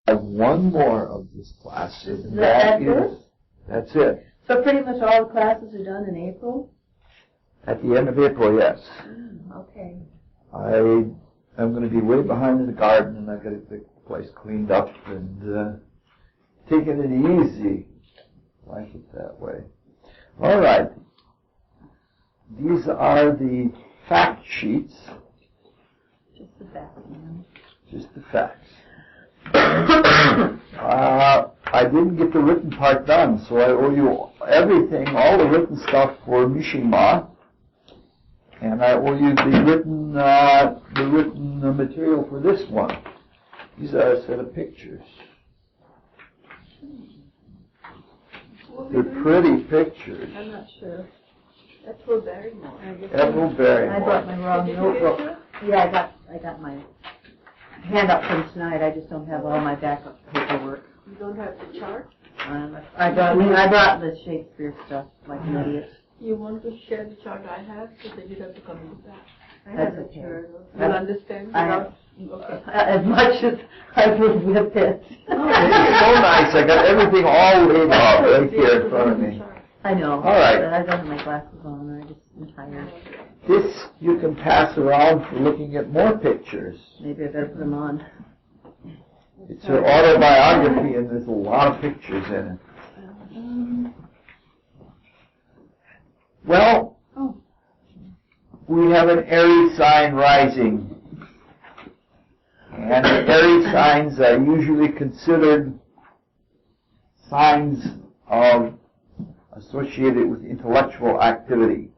have one more of this class. That's it. So pretty much all the classes are done in April? At the end of April, yes. Okay. I am going to be way behind in the garden, and I've got to get the place cleaned up and taking it easy. Like it that way. All right. These are the fact sheets. Just the facts, man. Just the facts. I didn't get the written part done, so I owe you everything, all the written stuff for Mishima, and I owe you the written material for this one. These are a set of pictures. They're pretty pictures. I'm not sure. Ethel Barrymore. Ethel Barrymore. I brought my wrong notebook. Yeah, I got my handout from tonight. I just don't have all my backup paperwork. You don't have the chart? I brought the Shakespeare stuff like an idiot. You want to share the chart I have, so that you'd have to come in back. I That's have okay. a chart. You'll understand? Okay. As much as I would with it. This is so nice. I got everything all laid out right here in front of me. I know. All right. But I don't have my glasses on. I'm tired. This you can pass around for looking at more pictures. Maybe I better put them on. It's her autobiography, and there's a lot of pictures in it. Well, we have an Aries sign rising. And the Aries signs are usually considered signs associated with intellectual activity.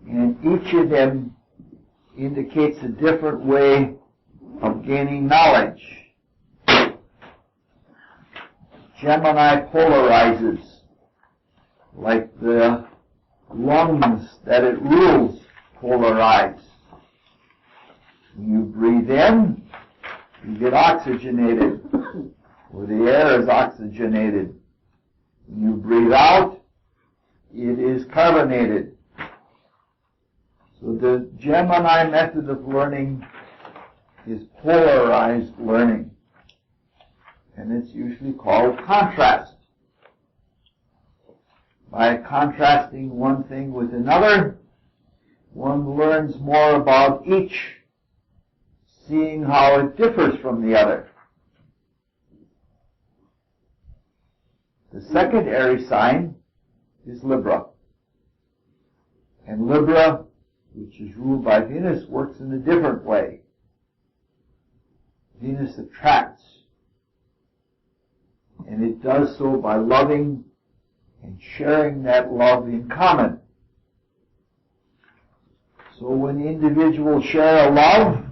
And each of them indicates a different way of gaining knowledge. Gemini polarizes, like the lungs that it rules polarize. When you breathe in, you get oxygenated, or the air is oxygenated. When you breathe out, it is carbonated. So the Gemini method of learning is polarized learning, and it's usually called contrast. By contrasting one thing with another, one learns more about each, seeing how it differs from the other. The second Aries sign is Libra. And Libra, which is ruled by Venus, works in a different way. Venus attracts. And it does so by loving and sharing that love in common. So when individuals share a love,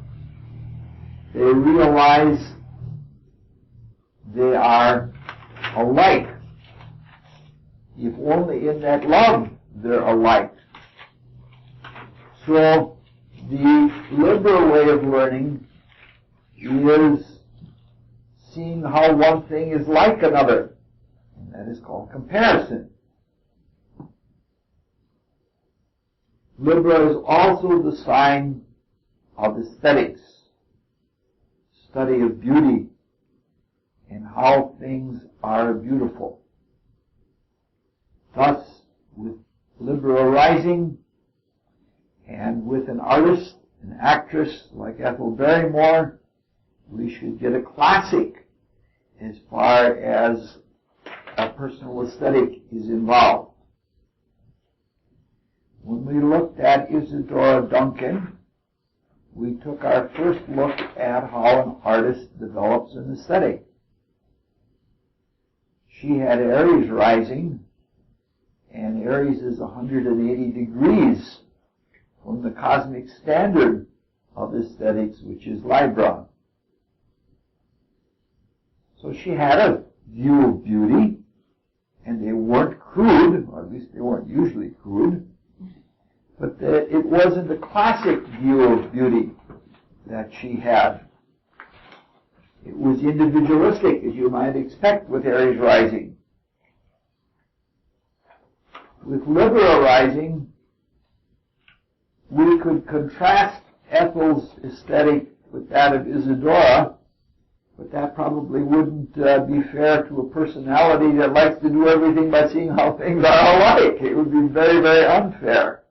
they realize they are alike. If only in that love they're alike. So the liberal way of learning is seeing how one thing is like another. And that is called comparison. Libra is also the sign of aesthetics, study of beauty, and how things are beautiful. Thus, with Libra rising, and with an artist, an actress like Ethel Barrymore, we should get a classic as far as a personal aesthetic is involved. When we looked at Isadora Duncan, we took our first look at how an artist develops an aesthetic. She had Aries rising, and Aries is 180 degrees from the cosmic standard of aesthetics, which is Libra. So she had a view of beauty, and they weren't crude, or at least they weren't usually crude, but it wasn't the classic view of beauty that she had. It was individualistic, as you might expect with Aries rising. With Libra rising, we could contrast Ethel's aesthetic with that of Isadora But that probably wouldn't be fair to a personality that likes to do everything by seeing how things are alike. It would be very, very unfair.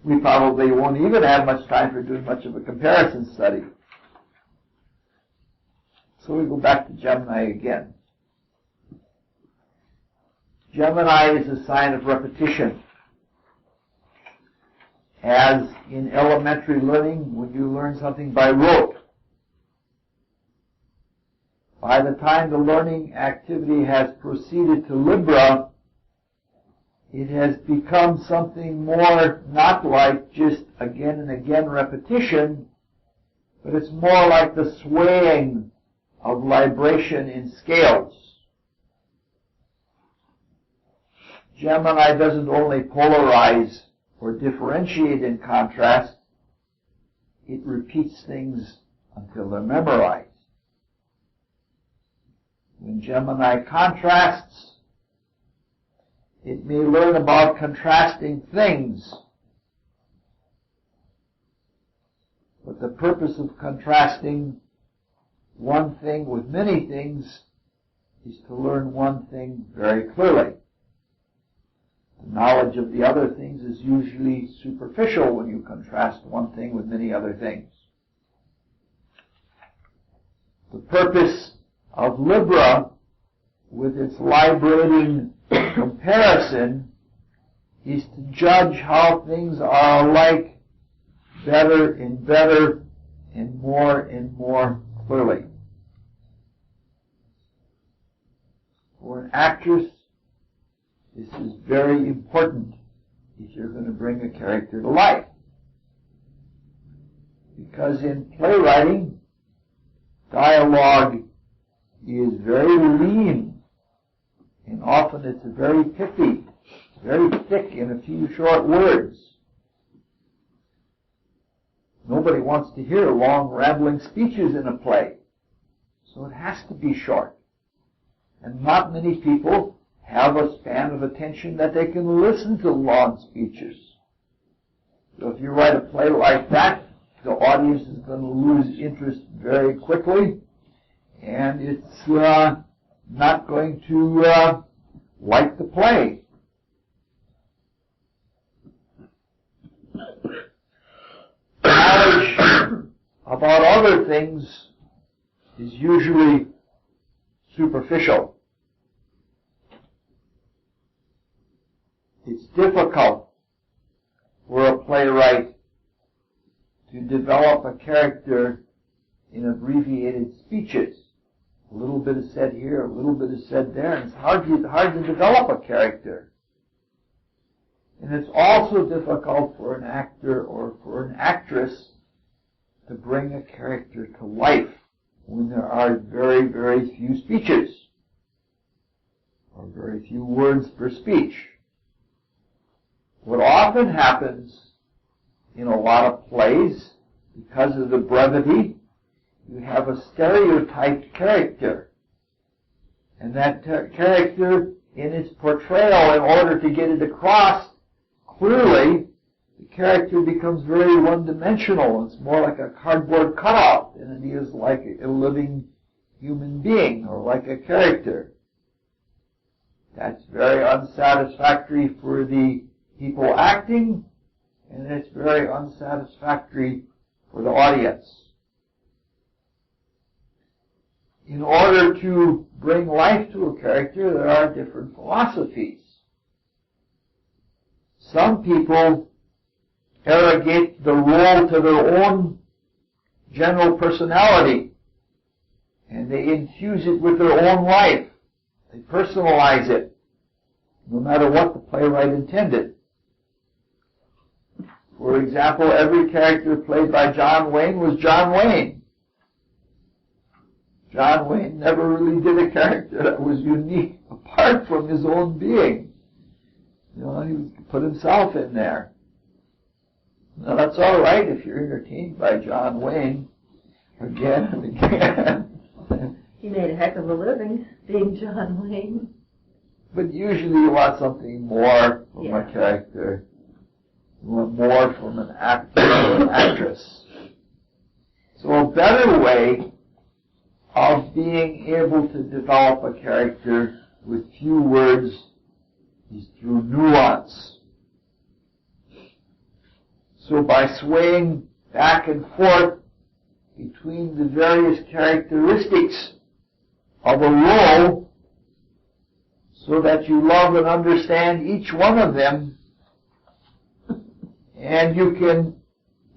We probably won't even have much time for doing much of a comparison study. So we go back to Gemini again. Gemini is a sign of repetition. As in elementary learning, when you learn something by rote, by the time the learning activity has proceeded to Libra, it has become something more not like just again and again repetition, but it's more like the swaying of libration in scales. Gemini doesn't only polarize or differentiate in contrast, it repeats things until they're memorized. When Gemini contrasts, it may learn about contrasting things, but the purpose of contrasting one thing with many things is to learn one thing very clearly. The knowledge of the other things is usually superficial when you contrast one thing with many other things. The purpose of Libra, with its liberating comparison, is to judge how things are alike better and more clearly. For an actress, this is very important if you're going to bring a character to life. Because in playwriting, dialogue is very lean, and often it's very pithy, very thick in a few short words. Nobody wants to hear long, rambling speeches in a play, so it has to be short. And not many people have a span of attention that they can listen to long speeches. So if you write a play like that, the audience is going to lose interest very quickly, and it's not going to like the play. Knowledge about other things is usually superficial. It's difficult for a playwright to develop a character in abbreviated speeches. A little bit is said here, a little bit is said there, and it's hard to develop a character. And it's also difficult for an actor or for an actress to bring a character to life when there are very, very few speeches, or very few words per speech. What often happens in a lot of plays, because of the brevity, you have a stereotyped character. And that character, in its portrayal, in order to get it across clearly, the character becomes very one-dimensional. It's more like a cardboard cutout than it is like a living human being or like a character. That's very unsatisfactory for the people acting, and it's very unsatisfactory for the audience. In order to bring life to a character, there are different philosophies. Some people arrogate the role to their own general personality, and they infuse it with their own life. They personalize it, no matter what the playwright intended. For example, every character played by John Wayne was John Wayne. John Wayne never really did a character that was unique apart from his own being. You know, he put himself in there. Now that's all right if you're entertained by John Wayne again and again. He made a heck of a living being John Wayne. But usually you want something more from a character. You want more from an actor or an actress. So a better way able to develop a character with few words is through nuance. So by swaying back and forth between the various characteristics of a role, so that you love and understand each one of them, and you can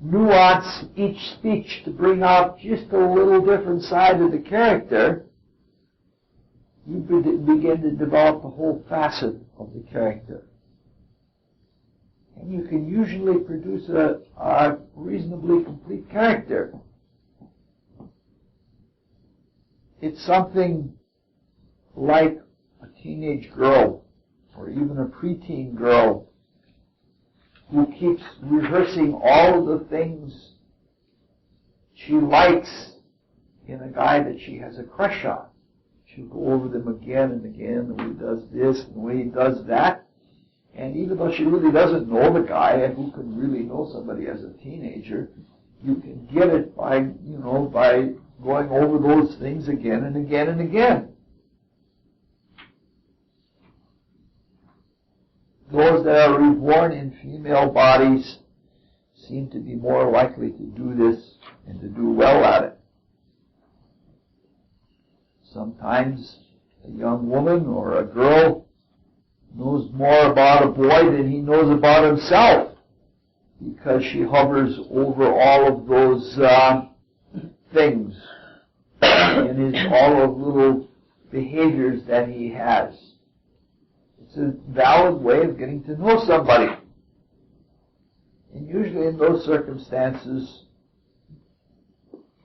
nuance each speech to bring out just a little different side of the character, you begin to develop the whole facet of the character. And you can usually produce a reasonably complete character. It's something like a teenage girl or even a preteen girl who keeps rehearsing all of the things she likes in a guy that she has a crush on. She'll go over them again and again, the way he does this and the way he does that. And even though she really doesn't know the guy, and who can really know somebody as a teenager, you can get it by going over those things again and again and again. Those that are reborn in female bodies seem to be more likely to do this and to do well at it. Sometimes a young woman or a girl knows more about a boy than he knows about himself, because she hovers over all of those things and all of little behaviors that he has. It's a valid way of getting to know somebody. And usually in those circumstances,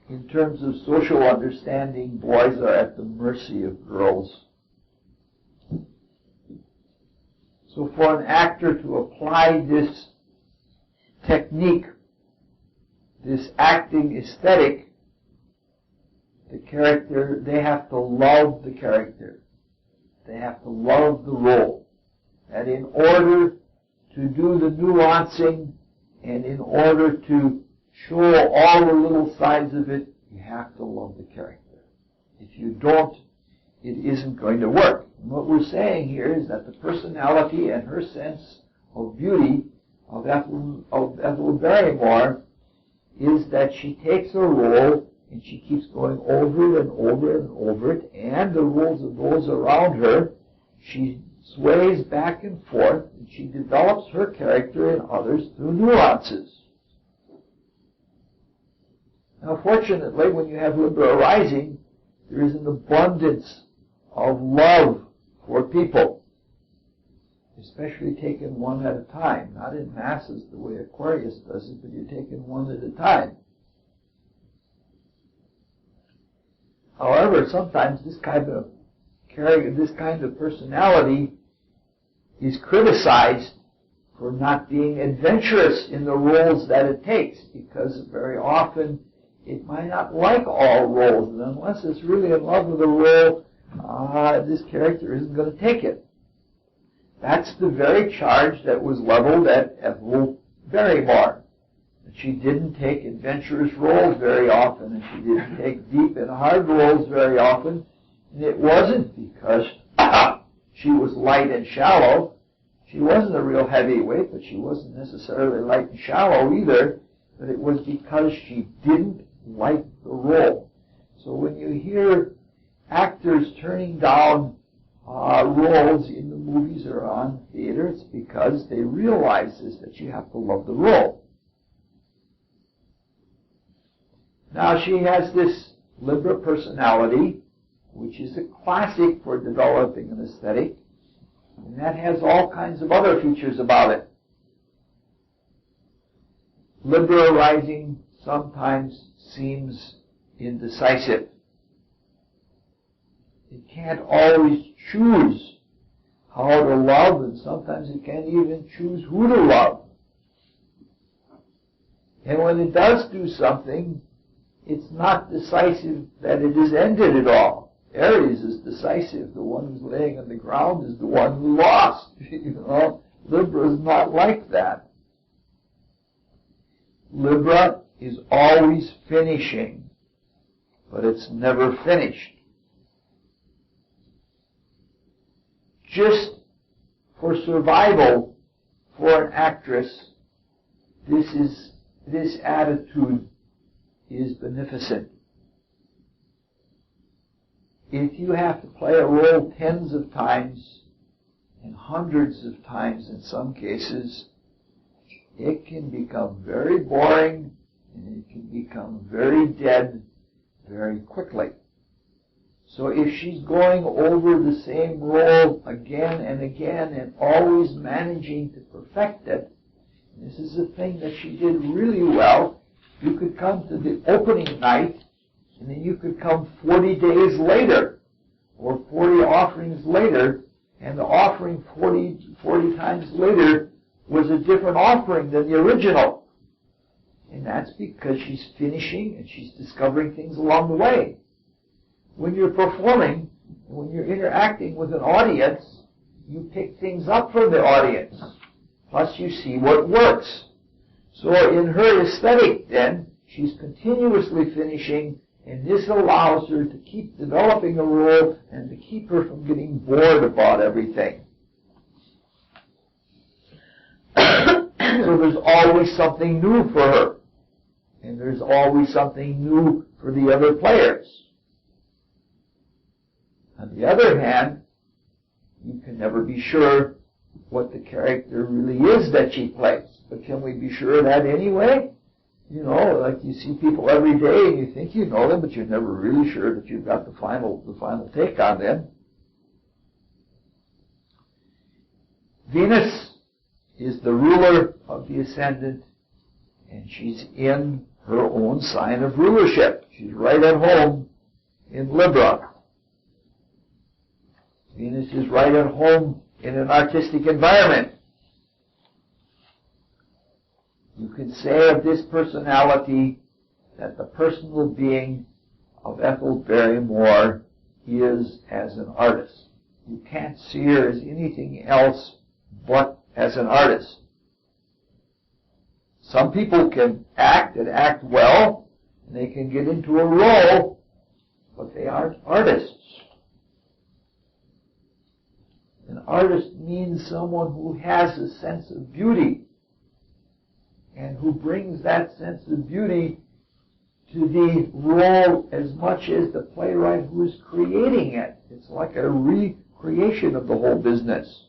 in terms of social understanding, boys are at the mercy of girls. So for an actor to apply this technique, this acting aesthetic, the character, they have to love the character. They have to love the role. And in order to do the nuancing and in order to show all the little sides of it, you have to love the character. If you don't, it isn't going to work. And what we're saying here is that the personality and her sense of beauty of Ethel Barrymore is that she takes a role and she keeps going over it and over it and over it, and the roles of those around her, she sways back and forth, and she develops her character in others through nuances. Now, fortunately, when you have Libra arising, there is an abundance of love for people, especially taken one at a time, not in masses the way Aquarius does it, but you're taken one at a time. However, sometimes this kind of personality is criticized for not being adventurous in the roles that it takes, because very often it might not like all roles, and unless it's really in love with a role, this character isn't going to take it. That's the very charge that was leveled at Ethel Barrymore. She didn't take adventurous roles very often, and she didn't take deep and hard roles very often. And it wasn't because she was light and shallow. She wasn't a real heavyweight, but she wasn't necessarily light and shallow either. But it was because she didn't like the role. So when you hear actors turning down roles in the movies or on theater, it's because they realize this, that you have to love the role. Now, she has this Libra personality, which is a classic for developing an aesthetic, and that has all kinds of other features about it. Libra rising sometimes seems indecisive. It can't always choose how to love, and sometimes it can't even choose who to love. And when it does do something, it's not decisive that it is ended at all. Aries is decisive. The one who's laying on the ground is the one who lost. Libra is not like that. Libra is always finishing, but it's never finished. just for survival for an actress, this attitude is beneficent. If you have to play a role tens of times and hundreds of times in some cases, it can become very boring and it can become very dead very quickly. So if she's going over the same role again and again and always managing to perfect it, this is a thing that she did really well. You could come to the opening night and then you could come 40 days later or 40 offerings later, and the offering 40 times later was a different offering than the original. And that's because she's finishing and she's discovering things along the way. When you're performing, when you're interacting with an audience, you pick things up from the audience. Plus you see what works. So in her aesthetic then, she's continuously finishing, and this allows her to keep developing a role and to keep her from getting bored about everything. So there's always something new for her. And there's always something new for the other players. On the other hand, you can never be sure what the character really is that she plays. But can we be sure of that anyway? You know, like you see people every day and you think you know them, but you're never really sure that you've got the final take on them. Venus is the ruler of the ascendant, and she's in her own sign of rulership. She's right at home in Libra. Venus is right at home in an artistic environment. You can say of this personality that the personal being of Ethel Barrymore is as an artist. You can't see her as anything else but as an artist. Some people can act and act well, and they can get into a role, but they aren't artists. An artist means someone who has a sense of beauty and who brings that sense of beauty to the role as much as the playwright who is creating it. It's like a recreation of the whole business.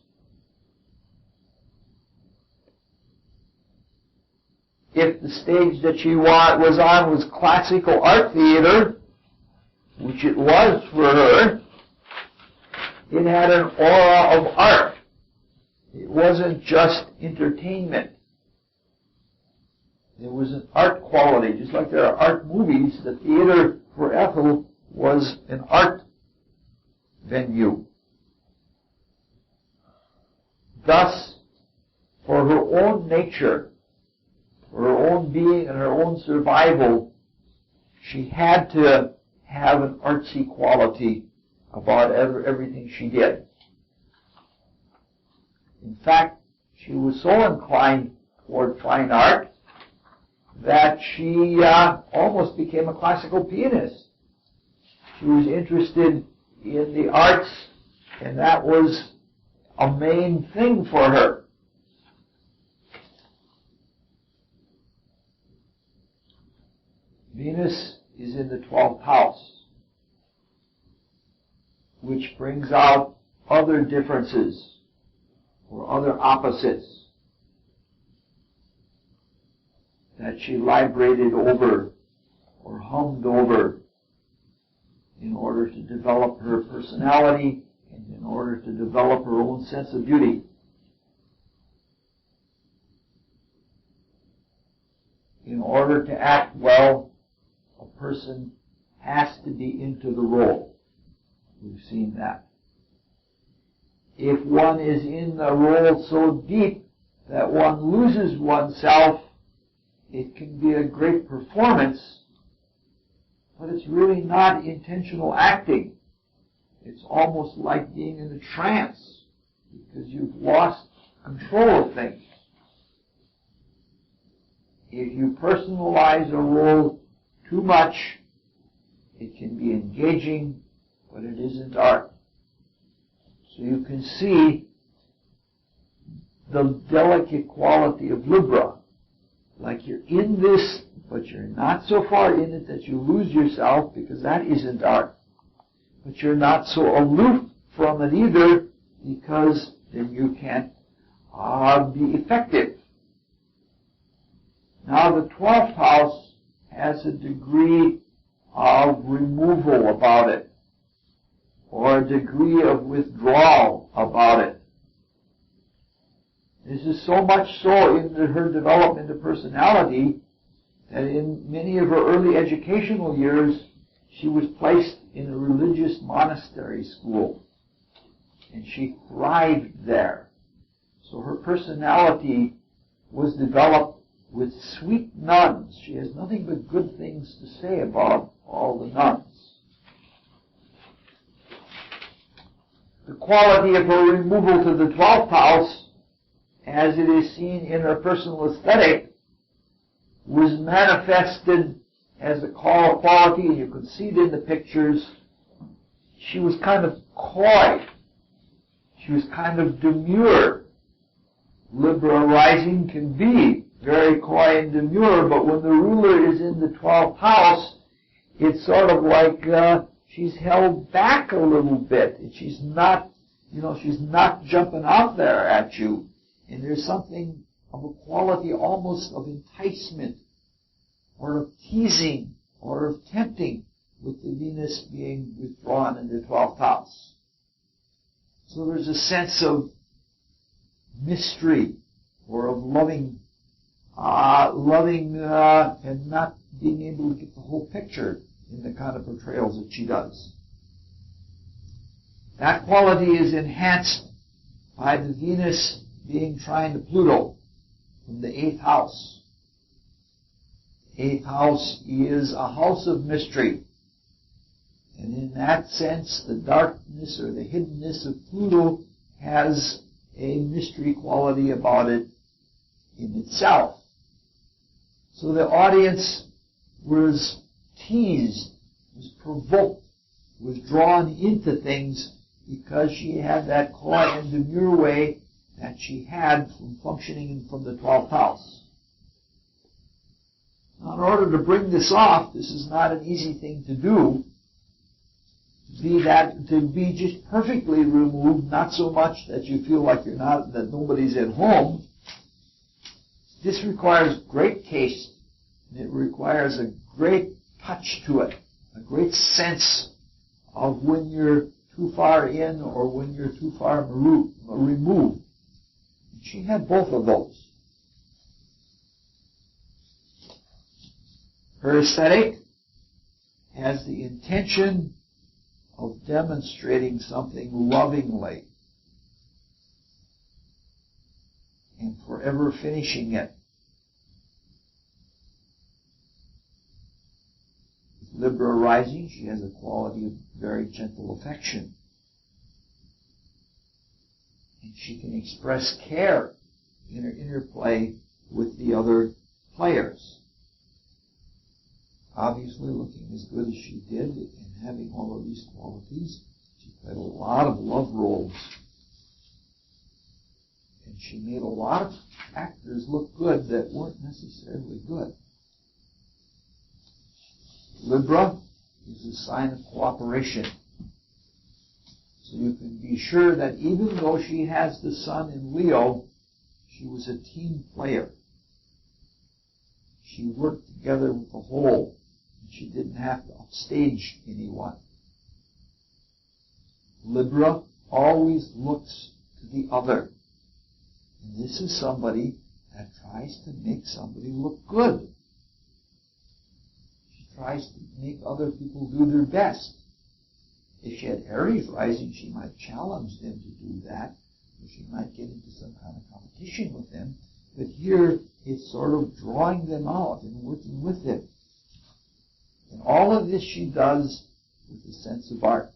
If the stage that she was on was classical art theater, which it was for her, it had an aura of art. It wasn't just entertainment. There was an art quality. Just like there are art movies, the theater for Ethel was an art venue. Thus, for her own nature, for her own being and her own survival, she had to have an artsy quality about everything she did. In fact, she was so inclined toward fine art that she almost became a classical pianist. She was interested in the arts, and that was a main thing for her. Venus is in the 12th house, which brings out other differences or other opposites that she librated over or hummed over in order to develop her personality and in order to develop her own sense of beauty. In order to act well, a person has to be into the role. We've seen that. If one is in the role so deep that one loses oneself, it can be a great performance, but it's really not intentional acting. It's almost like being in a trance because you've lost control of things. If you personalize a role too much, it can be engaging, but it isn't art. So you can see the delicate quality of Libra. Like you're in this, but you're not so far in it that you lose yourself, because that isn't art. But you're not so aloof from it either, because then you can't be effective. Now the 12th house has a degree of removal about it, or a degree of withdrawal about it. This is so much so in her development of personality that in many of her early educational years, she was placed in a religious monastery school, and she thrived there. So her personality was developed with sweet nuns. She has nothing but good things to say about all the nuns. The quality of her removal to the 12th house, as it is seen in her personal aesthetic, was manifested as a quality, and you can see it in the pictures. She was kind of coy. She was kind of demure. Libra rising can be very coy and demure, but when the ruler is in the 12th house, it's sort of like she's held back a little bit. And she's not, she's not jumping out there at you. And there's something of a quality almost of enticement, or of teasing, or of tempting, with the Venus being withdrawn in the 12th house. So there's a sense of mystery, or of loving and not being able to get the whole picture in the kind of portrayals that she does. That quality is enhanced by the Venus being trine to Pluto from the 8th house. The 8th house is a house of mystery. And in that sense, the darkness or the hiddenness of Pluto has a mystery quality about it in itself. So the audience was teased, was provoked, was drawn into things because she had that coy and demure way that she had from functioning from the 12th house. Now, in order to bring this off, this is not an easy thing to do. To be just perfectly removed, not so much that you feel like that nobody's at home. This requires great taste, and it requires a great touch to it, a great sense of when you're too far in or when you're too far removed. And she had both of those. Her aesthetic has the intention of demonstrating something lovingly and forever finishing it. With Libra rising, she has a quality of very gentle affection. And she can express care in her interplay with the other players. Obviously, looking as good as she did and having all of these qualities, she played a lot of love roles. And she made a lot of actors look good that weren't necessarily good. Libra is a sign of cooperation. So you can be sure that even though she has the sun in Leo, she was a team player. She worked together with the whole. She didn't have to upstage anyone. Libra always looks to the other. And this is somebody that tries to make somebody look good. She tries to make other people do their best. If she had Aries rising, she might challenge them to do that, or she might get into some kind of competition with them. But here, it's sort of drawing them out and working with them. And all of this she does with a sense of art.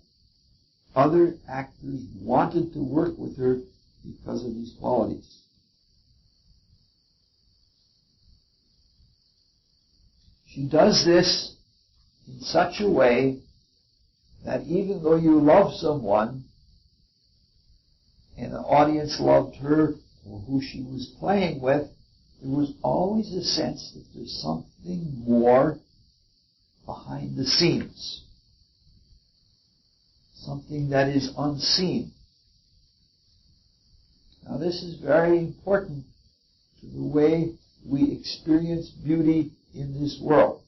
Other actors wanted to work with her because of these qualities. She does this in such a way that even though you love someone, and the audience loved her or who she was playing with, there was always a sense that there's something more behind the scenes. Something that is unseen. Now this is very important to the way we experience beauty in this world.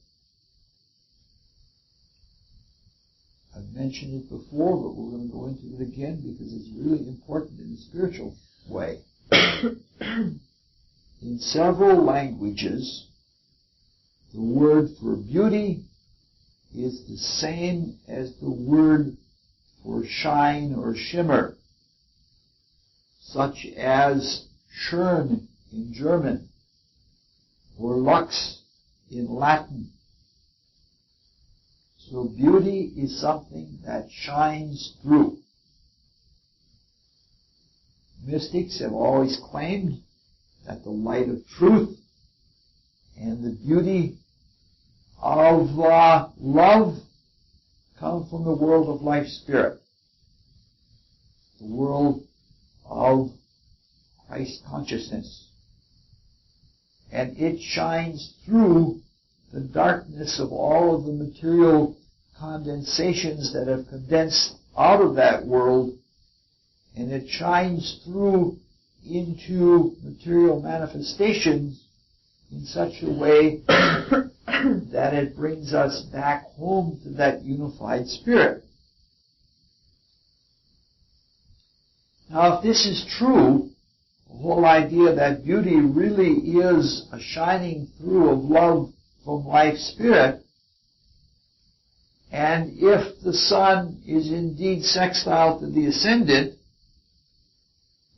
I've mentioned it before, but we're going to go into it again because it's really important in a spiritual way. In several languages, the word for beauty is the same as the word for shine or shimmer, such as schön in German or lux in Latin. So beauty is something that shines through. Mystics have always claimed that the light of truth and the beauty of love come from the world of life spirit, the world of Christ consciousness. And it shines through the darkness of all of the material condensations that have condensed out of that world, and it shines through into material manifestations in such a way that it brings us back home to that unified spirit. Now, if this is true, the whole idea that beauty really is a shining through of love from life spirit, and if the sun is indeed sextile to the ascendant,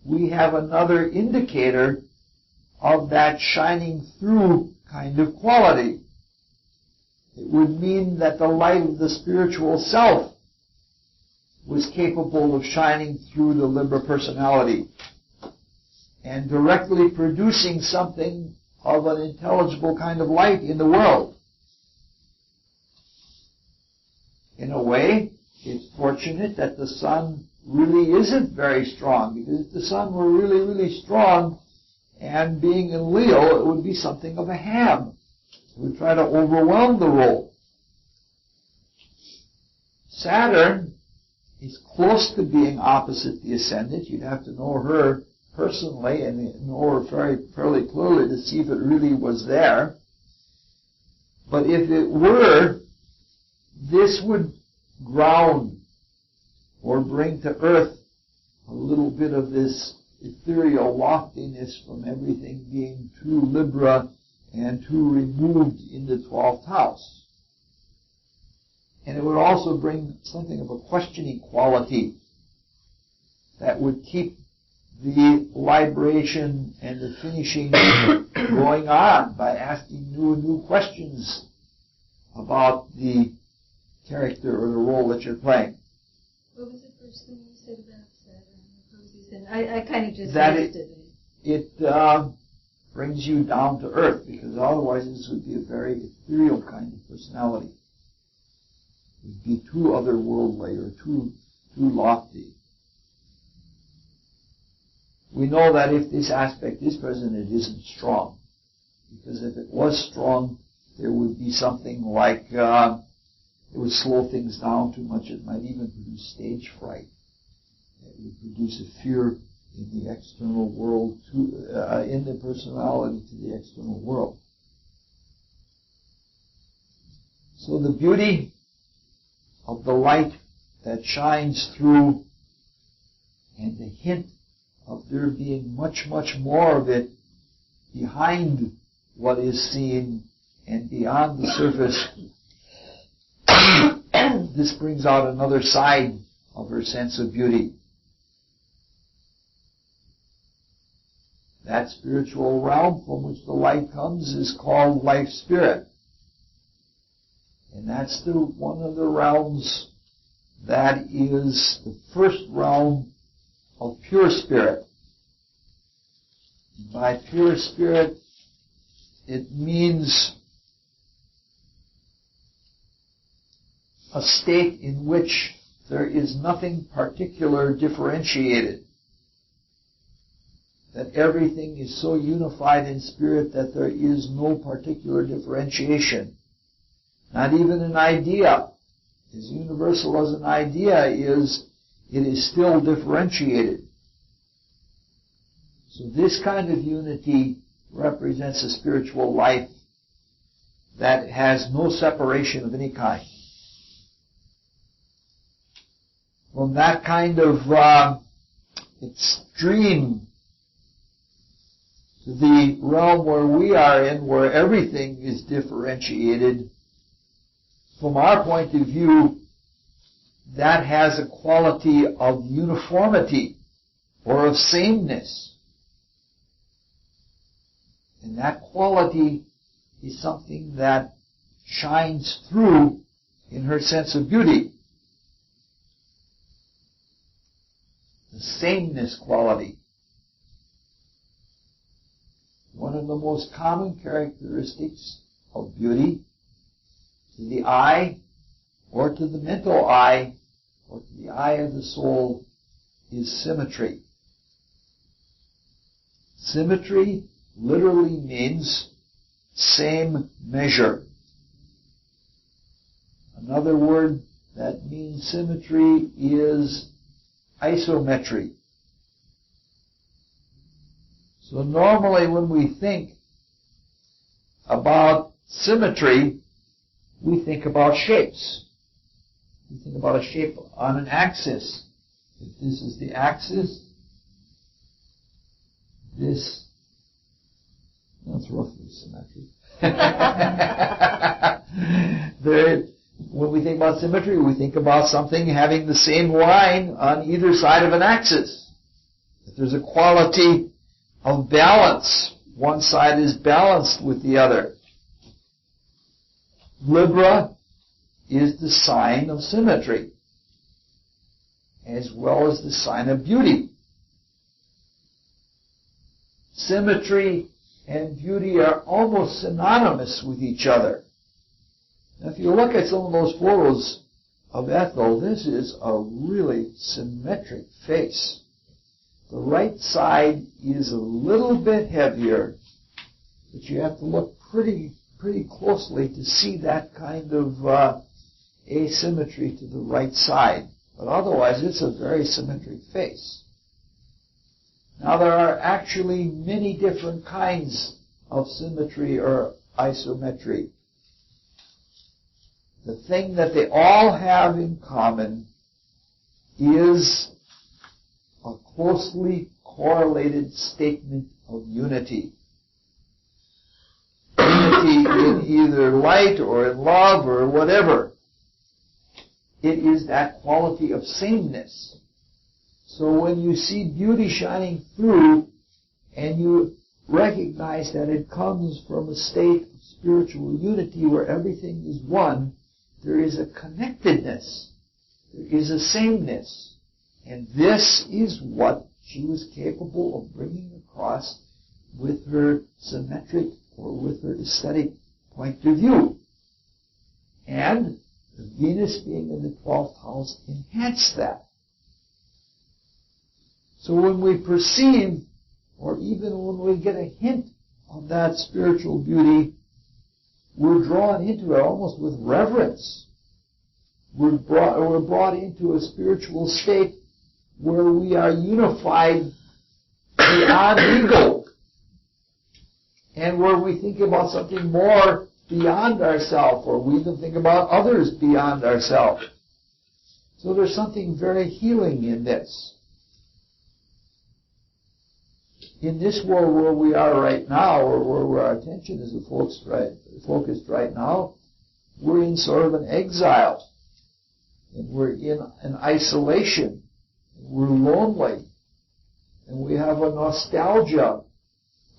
we have another indicator of that shining through kind of quality. It would mean that the light of the spiritual self was capable of shining through the Libra personality and directly producing something of an intelligible kind of light in the world. In a way, it's fortunate that the sun really isn't very strong, because if the sun were really, really strong and being in Leo, it would be something of a ham. It would try to overwhelm the role. Saturn is close to being opposite the ascendant. You'd have to know her personally and know her fairly clearly to see if it really was there. But if it were, this would ground or bring to earth a little bit of this ethereal loftiness from everything being too Libra and too removed in the 12th house. And it would also bring something of a questioning quality that would keep the liberation and the finishing going on by asking new and new questions about the character or the role that you're playing. What was the first thing you said about Saturn? I kind of just that missed it brings you down to earth, because otherwise this would be a very ethereal kind of personality. It would be too otherworldly or too lofty. We know that if this aspect is present, it isn't strong. Because if it was strong, there would be something like, it would slow things down too much. It might even produce stage fright. It would produce a fear in the external world, in the personality to the external world. So the beauty of the light that shines through, and the hint of there being much, much more of it behind what is seen and beyond the surface, this brings out another side of her sense of beauty. That spiritual realm from which the light comes is called life spirit. And that's one of the realms that is the first realm of pure spirit. By pure spirit, it means a state in which there is nothing particular differentiated. that everything is so unified in spirit that there is no particular differentiation. Not even an idea, as universal as an idea is, it is still differentiated. So this kind of unity represents a spiritual life that has no separation of any kind. From that kind of extreme to the realm where we are in, where everything is differentiated, from our point of view, that has a quality of uniformity or of sameness. And that quality is something that shines through in her sense of beauty. The sameness quality. One of the most common characteristics of beauty to the eye, or to the mental eye, or to the eye of the soul, is symmetry. Symmetry literally means same measure. Another word that means symmetry is isometry. So normally when we think about symmetry, we think about shapes. We think about a shape on an axis. If this is the axis, that's roughly symmetry. When we think about symmetry, we think about something having the same line on either side of an axis. If there's a quality of balance, one side is balanced with the other. Libra is the sign of symmetry, as well as the sign of beauty. Symmetry and beauty are almost synonymous with each other. Now, if you look at some of those photos of Ethel, this is a really symmetric face. The right side is a little bit heavier, but you have to look pretty closely to see that kind of asymmetry to the right side. But otherwise, it's a very symmetric face. Now, there are actually many different kinds of symmetry or isometry. The thing that they all have in common is a closely correlated statement of unity. Unity in either light or in love or whatever. It is that quality of sameness. So when you see beauty shining through and you recognize that it comes from a state of spiritual unity where everything is one, there is a connectedness. There is a sameness. And this is what she was capable of bringing across with her symmetric or with her aesthetic point of view. And Venus being in the 12th house enhanced that. So when we perceive, or even when we get a hint of that spiritual beauty, we're drawn into it almost with reverence. We're brought into a spiritual state where we are unified beyond ego, and where we think about something more beyond ourselves, or we even think about others beyond ourselves. So there's something very healing in this. In this world where we are right now, or where our attention is focused right now, we're in sort of an exile. And we're in an isolation. We're lonely. And we have a nostalgia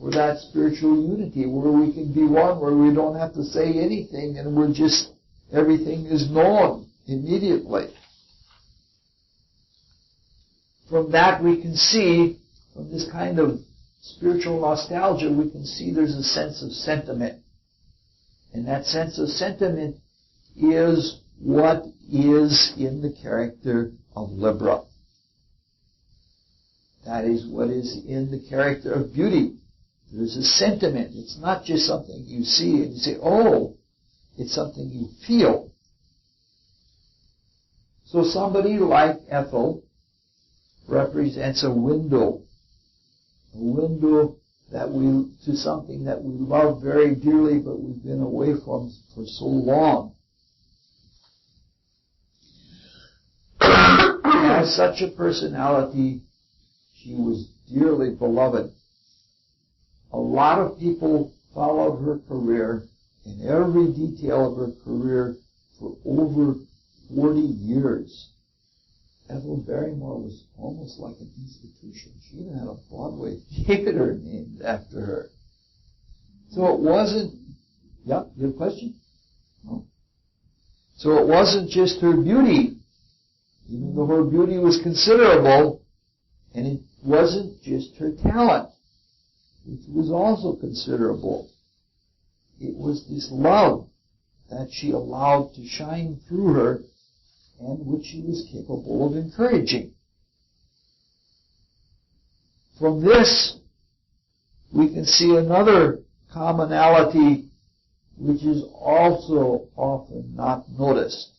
for that spiritual unity where we can be one, where we don't have to say anything and we're just, everything is known immediately. From that we can see, from this kind of spiritual nostalgia, we can see there's a sense of sentiment. And that sense of sentiment is what is in the character of Libra. That is what is in the character of beauty. There's a sentiment. It's not just something you see and you say, oh, it's something you feel. So somebody like Ethel represents a window that to something that we love very dearly, but we've been away from for so long. As such a personality, she was dearly beloved. A lot of people followed her career in every detail of her career for over 40 years. Ethel Barrymore was almost like an institution. She even had a Broadway theater named after her. So it wasn't, yeah, you have a question? No. So it wasn't just her beauty, even though her beauty was considerable, and it wasn't just her talent, which was also considerable. It was this love that she allowed to shine through her and which she was capable of encouraging. From this, we can see another commonality which is also often not noticed.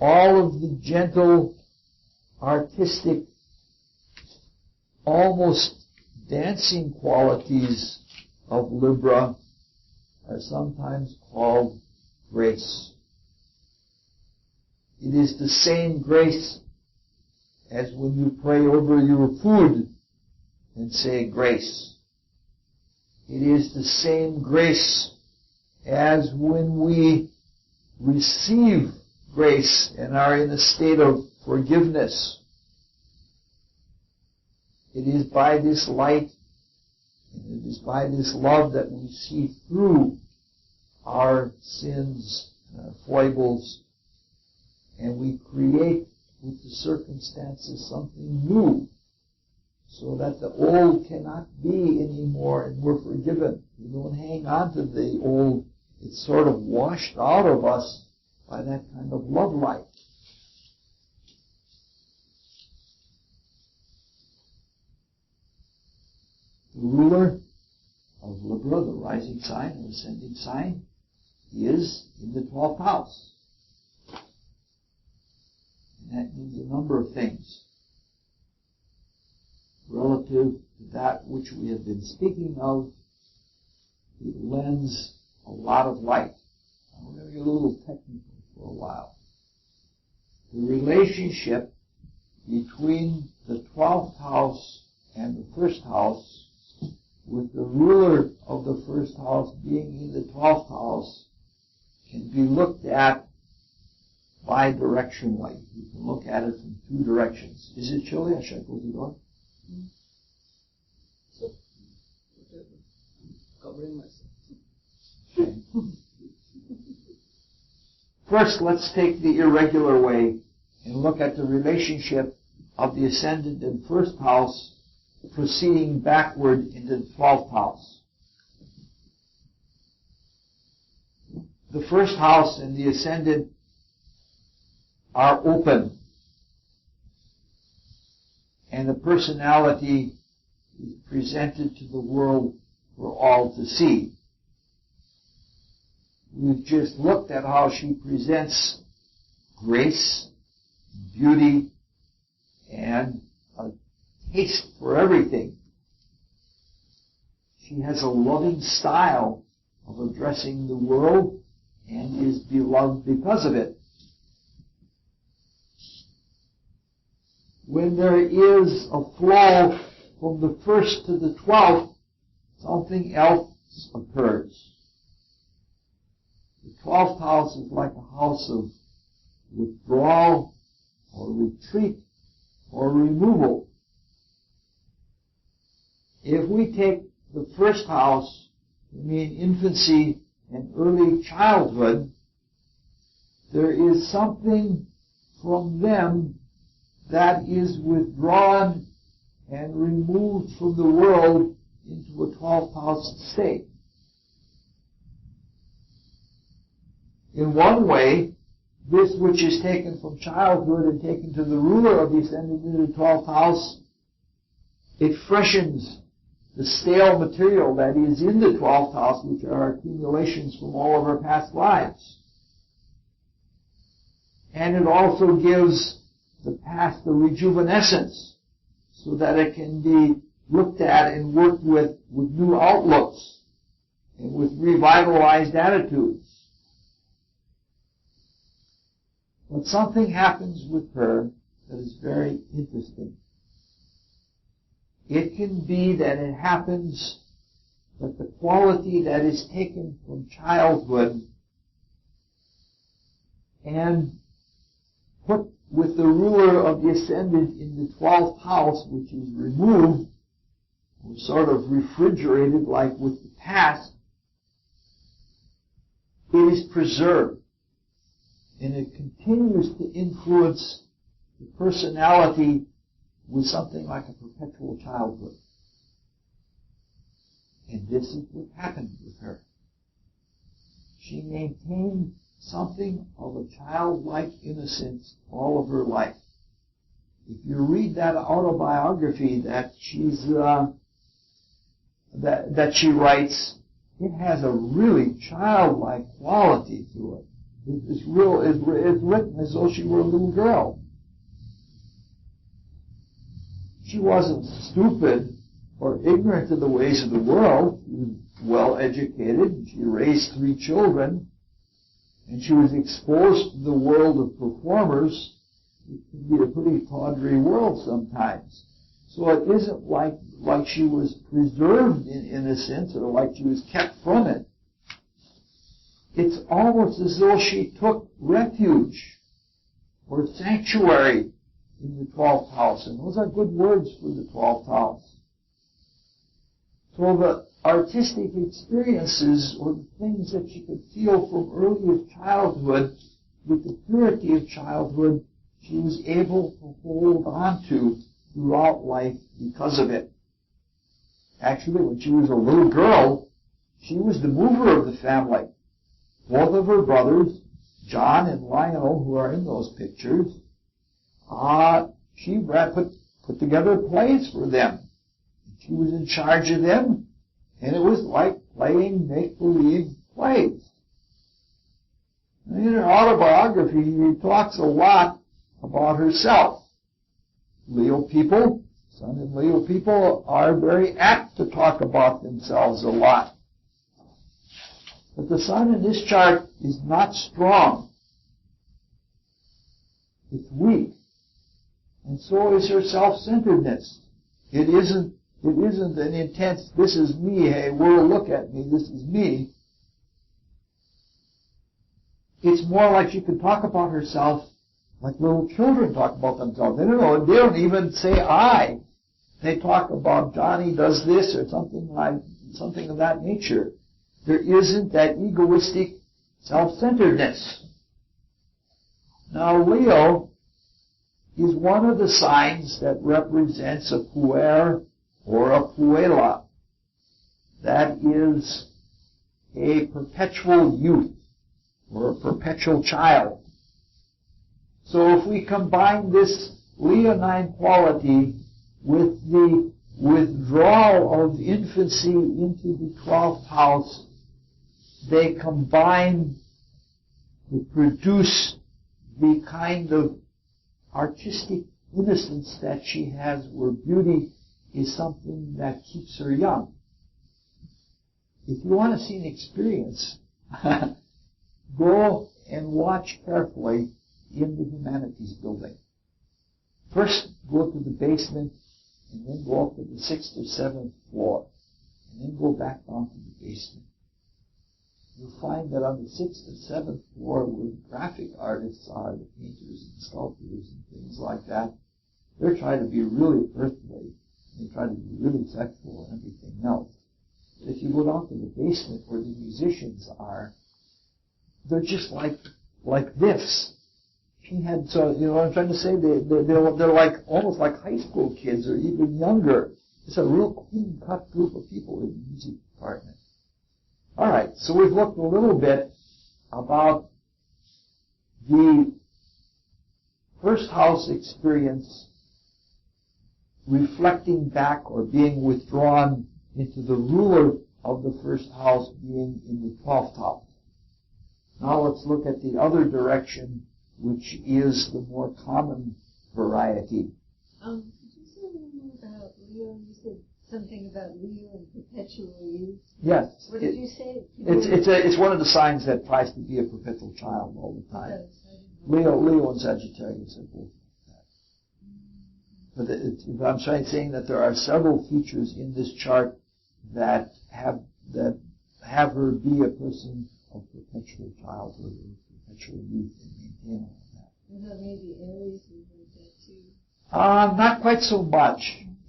All of the gentle, artistic, almost dancing qualities of Libra are sometimes called grace. It is the same grace as when you pray over your food and say grace. It is the same grace as when we receive grace and are in a state of forgiveness. It is by this light and it is by this love that we see through our sins and our foibles, and we create with the circumstances something new, so that the old cannot be anymore and we're forgiven. We don't hang on to the old. It's sort of washed out of us by that kind of love light. The ruler of Libra, the rising sign or ascending sign, is in the 12th house. And that means a number of things relative to that which we have been speaking of. It lends a lot of light. I'm going to get a little technical for a while. The relationship between the 12th house and the 1st house, with the ruler of the 1st house being in the 12th house, can be looked at bi-directionally. You can look at it from two directions. Is it chilly? I should close the door. Covering myself. Okay. First, let's take the irregular way and look at the relationship of the ascendant in 1st house proceeding backward into the 12th house. The 1st house and the ascendant are open, and the personality is presented to the world for all to see. We've just looked at how she presents grace, beauty, and a taste for everything. She has a loving style of addressing the world and is beloved because of it. When there is a flow from the 1st to the 12th, something else occurs. The 12th house is like a house of withdrawal or retreat or removal. If we take the 1st house to mean infancy and early childhood, there is something from them that is withdrawn and removed from the world into a 12th house state. In one way, this which is taken from childhood and taken to the ruler of the ascendant into the 12th house It freshens the stale material that is in the 12th house, which are accumulations from all of our past lives. And it also gives the past a rejuvenescence so that it can be looked at and worked with new outlooks and with revitalized attitudes. But something happens with her that is very interesting. It can be that it happens that the quality that is taken from childhood and put with the ruler of the ascendant in the 12th house, which is removed, or sort of refrigerated like with the past, it is preserved. And it continues to influence the personality with something like a perpetual childhood. And this is what happened with her. She maintained something of a childlike innocence all of her life. If you read that autobiography that that she writes, it has a really childlike quality to it. It's written as though she were a little girl. She wasn't stupid or ignorant of the ways of the world. She was well educated. She raised 3 children. And she was exposed to the world of performers. It can be a pretty tawdry world sometimes. So it isn't like she was preserved in innocence or like she was kept from it. It's almost as though she took refuge or sanctuary in the 12th house. And those are good words for the 12th house. So the artistic experiences or the things that she could feel from earliest childhood, with the purity of childhood, she was able to hold on to throughout life because of it. Actually, when she was a little girl, she was the mover of the family. Both of her brothers, John and Lionel, who are in those pictures, she put together plays for them. She was in charge of them, and it was like playing make-believe plays. In her autobiography, she talks a lot about herself. Leo people, Sun and Leo people, are very apt to talk about themselves a lot. But the Sun in this chart is not strong. It's weak. And so is her self-centeredness. It isn't an intense, this is me, hey, world, look at me, this is me. It's more like she can talk about herself like little children talk about themselves. They don't even say I. They talk about Johnny does this or something of that nature. There isn't that egoistic self-centeredness. Now Leo is one of the signs that represents a puer or a puella. That is a perpetual youth or a perpetual child. So if we combine this leonine quality with the withdrawal of infancy into the 12th house, they combine to produce the kind of artistic innocence that she has, where beauty is something that keeps her young. If you want to see an experience, go and watch carefully in the Humanities building. First, go to the basement, and then go up to the 6th or 7th floor, and then go back down to the basement. You'll find that on the 6th or 7th floor, where the graphic artists are, the painters and sculptors and things like that, they're trying to be really earthly. They try to be really sexual and everything else. But if you go down to the basement where the musicians are, they're just like this. She had, so, you know what I'm trying to say? They're like, almost like high school kids or even younger. It's a real clean-cut group of people in the music department. Alright, so we've looked a little bit about the first house experience reflecting back or being withdrawn into the ruler of the first house being in the 12th house. Now let's look at the other direction, which is the more common variety. Could you say a little more about Leo? You said something about Leo and perpetual youth. Yes. What did you say? It's one of the signs that tries to be a perpetual child all the time. Leo and Sagittarius are both like that. But I'm saying that there are several features in this chart that have her be a person of perpetual childhood or perpetual youth and maintain all of that. Maybe Aries would like that too. Not quite so much.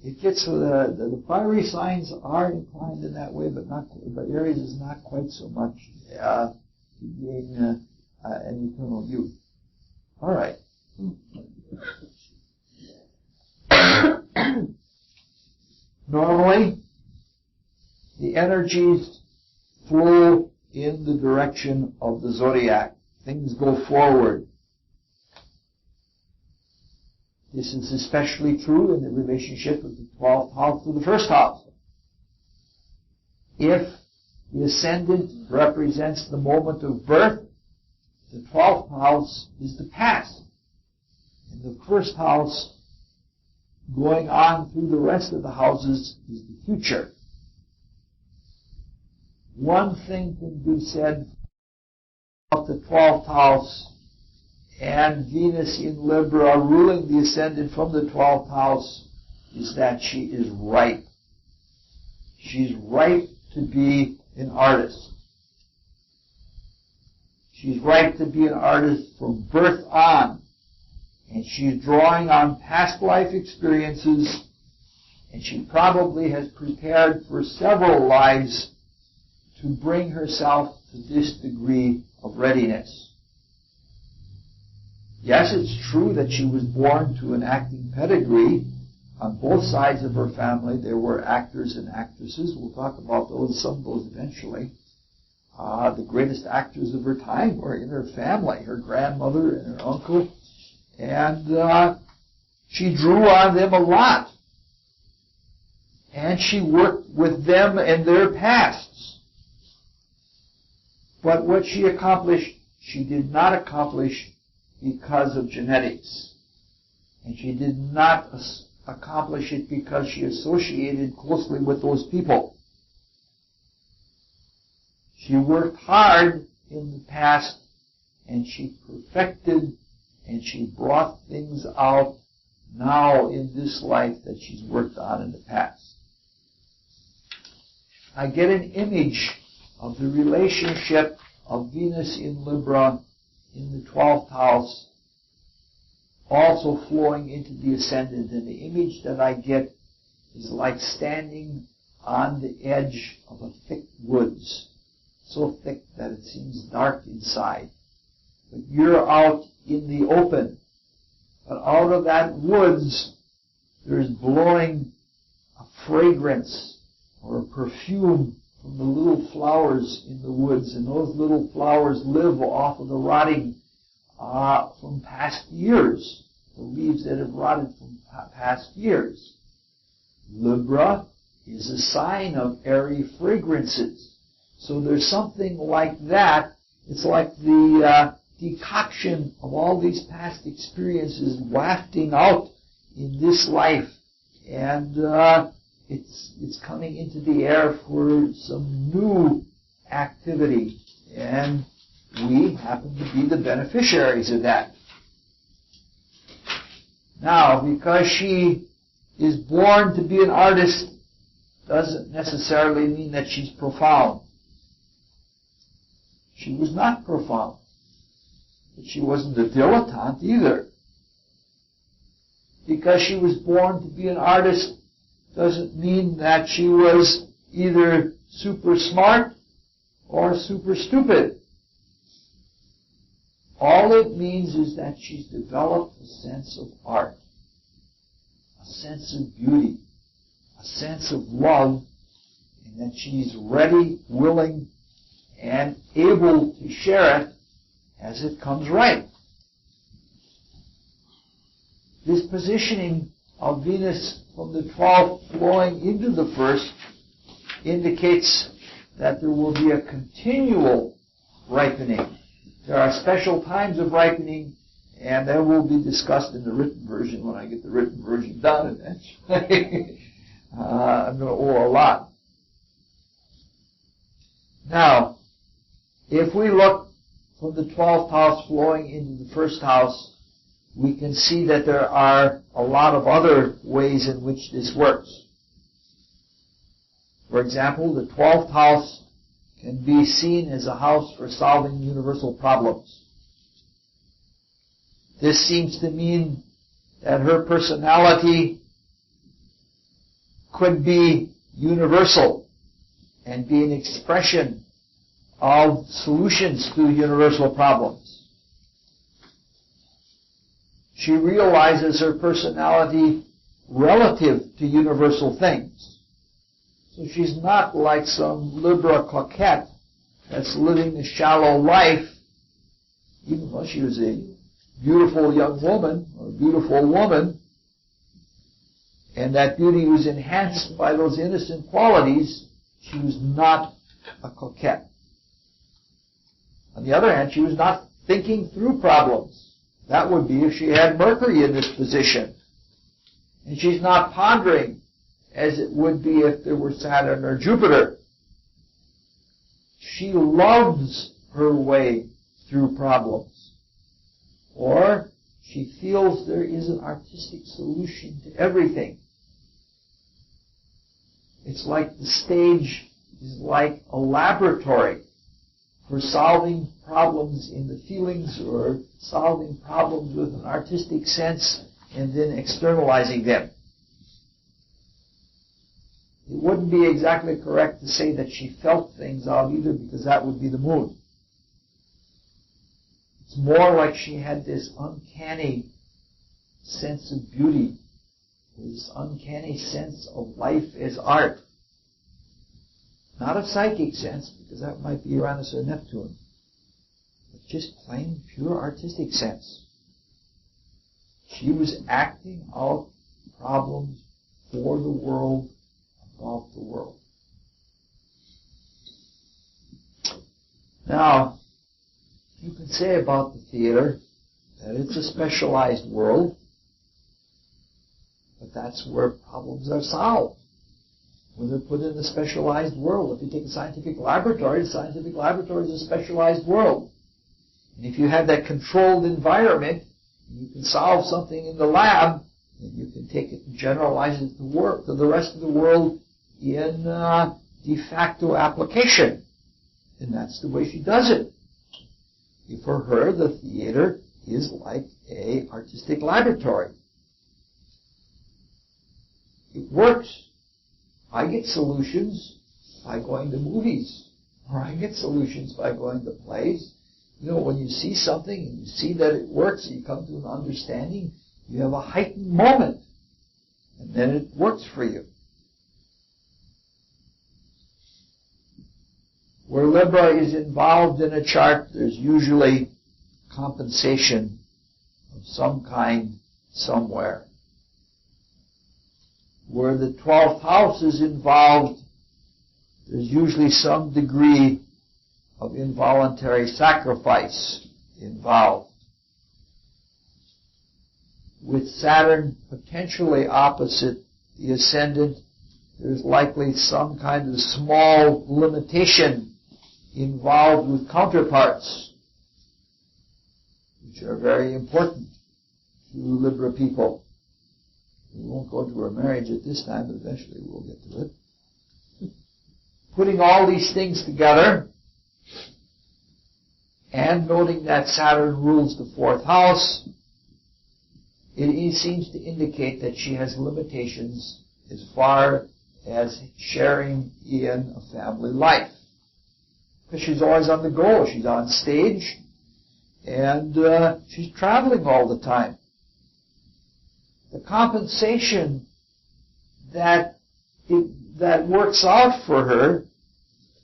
It gets the fiery signs are inclined in that way, but Aries is not quite so much being an eternal youth. All right. Normally, the energies flow in the direction of the zodiac. Things go forward. This is especially true in the relationship of the 12th house to the first house. If the ascendant represents the moment of birth, the 12th house is the past. And the first house, going on through the rest of the houses, is the future. One thing can be said about the 12th house and Venus in Libra ruling the ascendant from the 12th house is that she is ripe. She's ripe to be an artist. She's ripe to be an artist from birth on. And she's drawing on past life experiences, and she probably has prepared for several lives to bring herself to this degree of readiness. Yes, it's true that she was born to an acting pedigree. On both sides of her family, there were actors and actresses. We'll talk about some of those eventually. The greatest actors of her time were in her family, her grandmother and her uncle. And she drew on them a lot. And she worked with them and their pasts. But what she accomplished, she did not accomplish because of genetics. And she did not accomplish it because she associated closely with those people. She worked hard in the past, and she perfected and she brought things out now in this life that she's worked on in the past. I get an image of the relationship of Venus in Libra in the 12th house also flowing into the ascendant. And the image that I get is like standing on the edge of a thick woods, so thick that it seems dark inside. But you're out in the open. But out of that woods, there's blowing a fragrance or a perfume from the little flowers in the woods. And those little flowers live off of the rotting from past years, the leaves that have rotted from past years. Libra is a sign of airy fragrances. So there's something like that. It's like the decoction of all these past experiences wafting out in this life, and it's coming into the air for some new activity, and we happen to be the beneficiaries of that. Now, because she is born to be an artist doesn't necessarily mean that she's profound. She was not profound. But she wasn't a dilettante either. Because she was born to be an artist doesn't mean that she was either super smart or super stupid. All it means is that she's developed a sense of art, a sense of beauty, a sense of love, and that she's ready, willing, and able to share it as it comes right. This positioning of Venus from the 12th flowing into the 1st indicates that there will be a continual ripening. There are special times of ripening, and that will be discussed in the written version when I get the written version done eventually. I'm going to owe a lot. Now, if we look from the 12th house flowing into the 1st house, we can see that there are a lot of other ways in which this works. For example, the 12th house can be seen as a house for solving universal problems. This seems to mean that her personality could be universal and be an expression of solutions to universal problems. She realizes her personality relative to universal things. So she's not like some Libra coquette that's living a shallow life, even though she was a beautiful young woman or a beautiful woman, and that beauty was enhanced by those innocent qualities. She was not a coquette. On the other hand, she was not thinking through problems. That would be if she had Mercury in this position. And she's not pondering as it would be if there were Saturn or Jupiter. She loves her way through problems. Or she feels there is an artistic solution to everything. It's like the stage is like a laboratory for solving problems in the feelings or solving problems with an artistic sense and then externalizing them. It wouldn't be exactly correct to say that she felt things out either, because that would be the mood. It's more like she had this uncanny sense of beauty, this uncanny sense of life as art. Not a psychic sense, because that might be Uranus or Neptune, but just plain pure artistic sense. She was acting out problems for the world, above the world. Now, you can say about the theater that it's a specialized world, but that's where problems are solved, when they're put in a specialized world. If you take a scientific laboratory, the scientific laboratory is a specialized world. And if you have that controlled environment, you can solve something in the lab, and you can take it and generalize it to the rest of the world in de facto application. And that's the way she does it. For her, the theater is like an artistic laboratory. It works. I get solutions by going to movies, or I get solutions by going to plays. You know, when you see something and you see that it works, you come to an understanding, you have a heightened moment, and then it works for you. Where Libra is involved in a chart, there's usually compensation of some kind somewhere. Where the 12th house is involved, there's usually some degree of involuntary sacrifice involved. With Saturn potentially opposite the ascendant, there's likely some kind of small limitation involved with counterparts, which are very important to Libra people. We won't go to our marriage at this time, but eventually we'll get to it. Putting all these things together, and noting that Saturn rules the 4th house, it seems to indicate that she has limitations as far as sharing in a family life. Because she's always on the go. She's on stage, and she's traveling all the time. The compensation that works out for her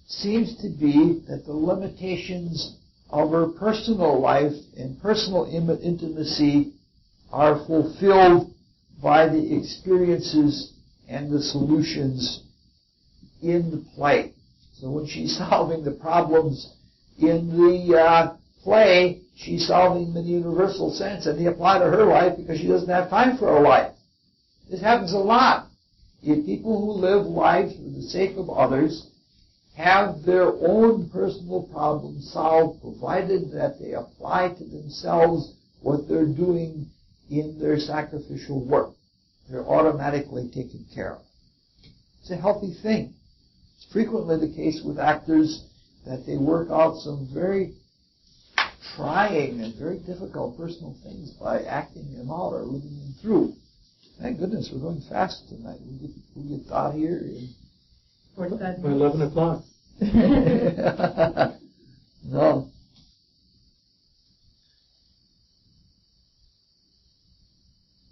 seems to be that the limitations of her personal life and personal intimacy are fulfilled by the experiences and the solutions in the play. So when she's solving the problems in the play, she's solving them in the universal sense, and they apply to her life because she doesn't have time for her life. This happens a lot. If people who live lives for the sake of others have their own personal problems solved, provided that they apply to themselves what they're doing in their sacrificial work, they're automatically taken care of. It's a healthy thing. It's frequently the case with actors that they work out some very trying and very difficult personal things by acting them out or living them through. Thank goodness we're going fast tonight. We get out here in 45 By 11 o'clock. No.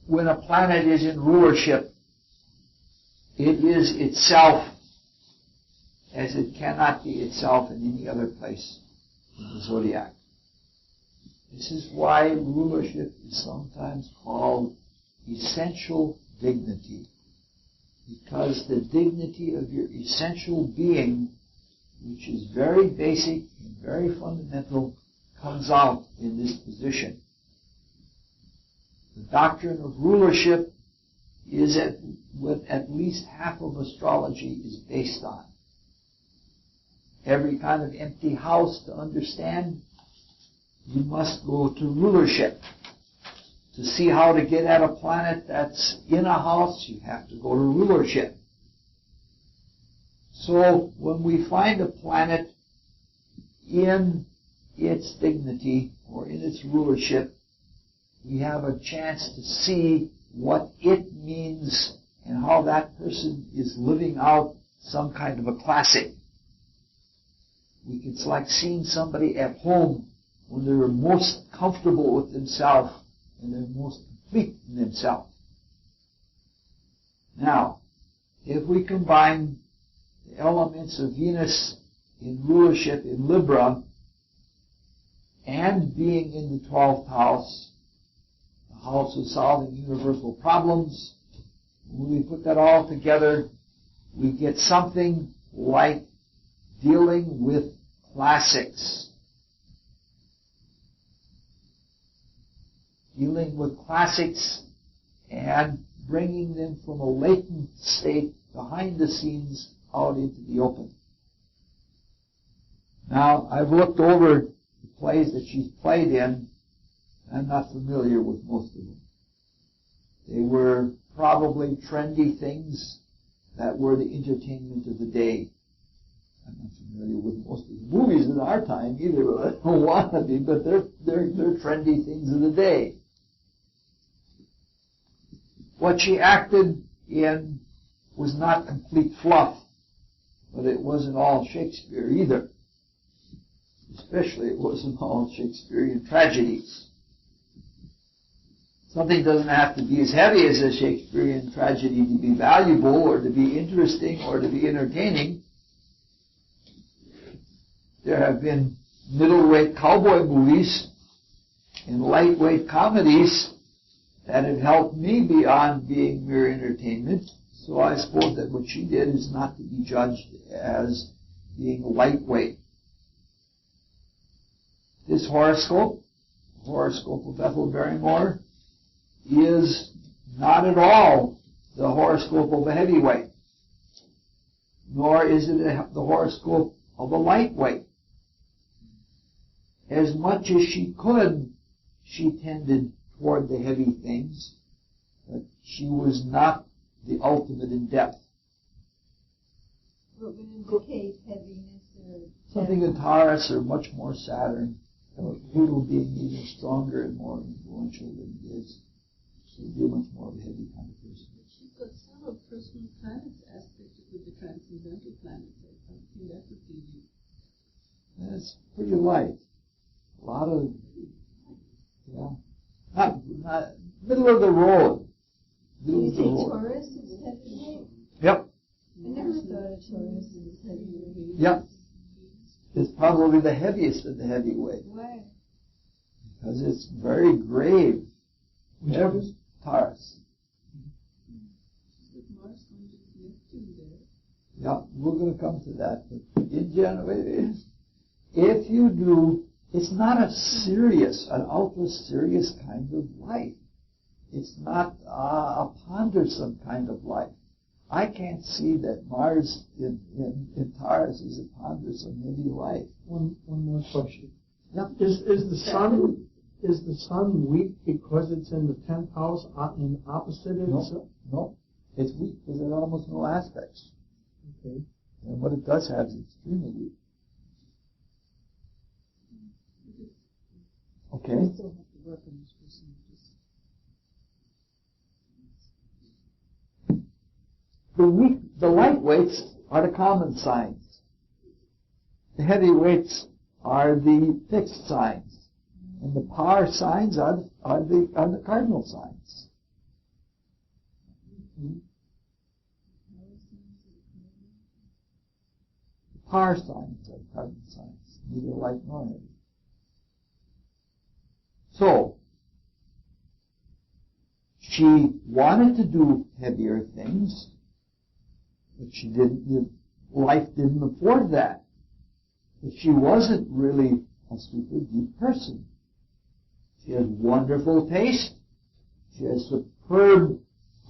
When a planet is in rulership, it is itself as it cannot be itself in any other place in the zodiac. This is why rulership is sometimes called essential dignity, because the dignity of your essential being, which is very basic and very fundamental, comes out in this position. The doctrine of rulership is what at least half of astrology is based on. Every kind of empty house to understand, you must go to rulership. To see how to get at a planet that's in a house, you have to go to rulership. So when we find a planet in its dignity or in its rulership, we have a chance to see what it means and how that person is living out some kind of a classic. It's like seeing somebody at home when they're most comfortable with themselves and they're most complete in themselves. Now, if we combine the elements of Venus in rulership in Libra and being in the 12th house, the house of solving universal problems, when we put that all together, we get something like dealing with classics. Dealing with classics and bringing them from a latent state behind the scenes out into the open. Now, I've looked over the plays that she's played in. I'm not familiar with most of them. They were probably trendy things that were the entertainment of the day. I'm not familiar with most of the movies in our time either, but I don't want to be, but they're trendy things of the day. What she acted in was not complete fluff, but it wasn't all Shakespeare either. Especially it wasn't all Shakespearean tragedies. Something doesn't have to be as heavy as a Shakespearean tragedy to be valuable or to be interesting or to be entertaining. There have been middleweight cowboy movies and lightweight comedies that have helped me beyond being mere entertainment. So I suppose that what she did is not to be judged as being lightweight. This horoscope, the horoscope of Ethel Barrymore, is not at all the horoscope of a heavyweight, nor is it the horoscope of a lightweight. As much as she could, she tended toward the heavy things, but she was not the ultimate in depth. What would indicate heaviness or Something in Taurus or much more Saturn, Pluto being even stronger and more influential than it is. She'd be a much more of a heavy kind of person. She's got several personal planets aspected with the transcendental planets. I think that would be That's pretty light. A lot of, not middle of the road. Do you Middle of the think road. Taurus is heavyweight? Yep. I never thought of Taurus as heavyweight. Yep. It's probably the heaviest of the heavyweight Why? because it's very grave. Which one is? Taurus. Yeah, we're going to come to that. But in general, if you do, it's not an ultra serious kind of life. It's not a pondersome kind of life. I can't see that Mars in Taurus is a pondersome, heavy life. One more question. Yeah. Is the sun weak because it's in the 10th house and opposite it? No. It's weak because it has almost no aspects. Okay. And what it does have is extremely weak. Okay. We still have to work on this person. The lightweights are the common signs. The heavyweights are the fixed signs. And the power signs are the cardinal signs. The power signs are the cardinal signs, neither light nor heavy. So, she wanted to do heavier things, but she didn't, life didn't afford that. But she wasn't really a super deep person. She has wonderful taste. She has superb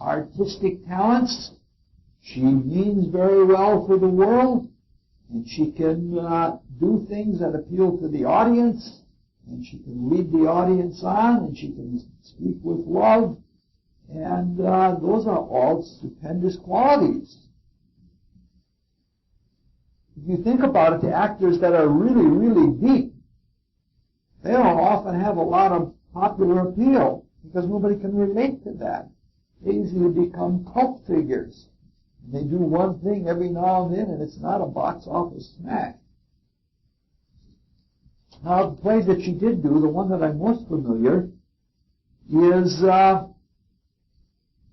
artistic talents. She means very well for the world. And she can do things that appeal to the audience. And she can lead the audience on. And she can speak with love. And those are all stupendous qualities. If you think about it, the actors that are really, really deep, they don't often have a lot of popular appeal because nobody can relate to that. They usually become cult figures. They do one thing every now and then, and it's not a box office smash. Now, the play that she did do, the one that I'm most familiar, is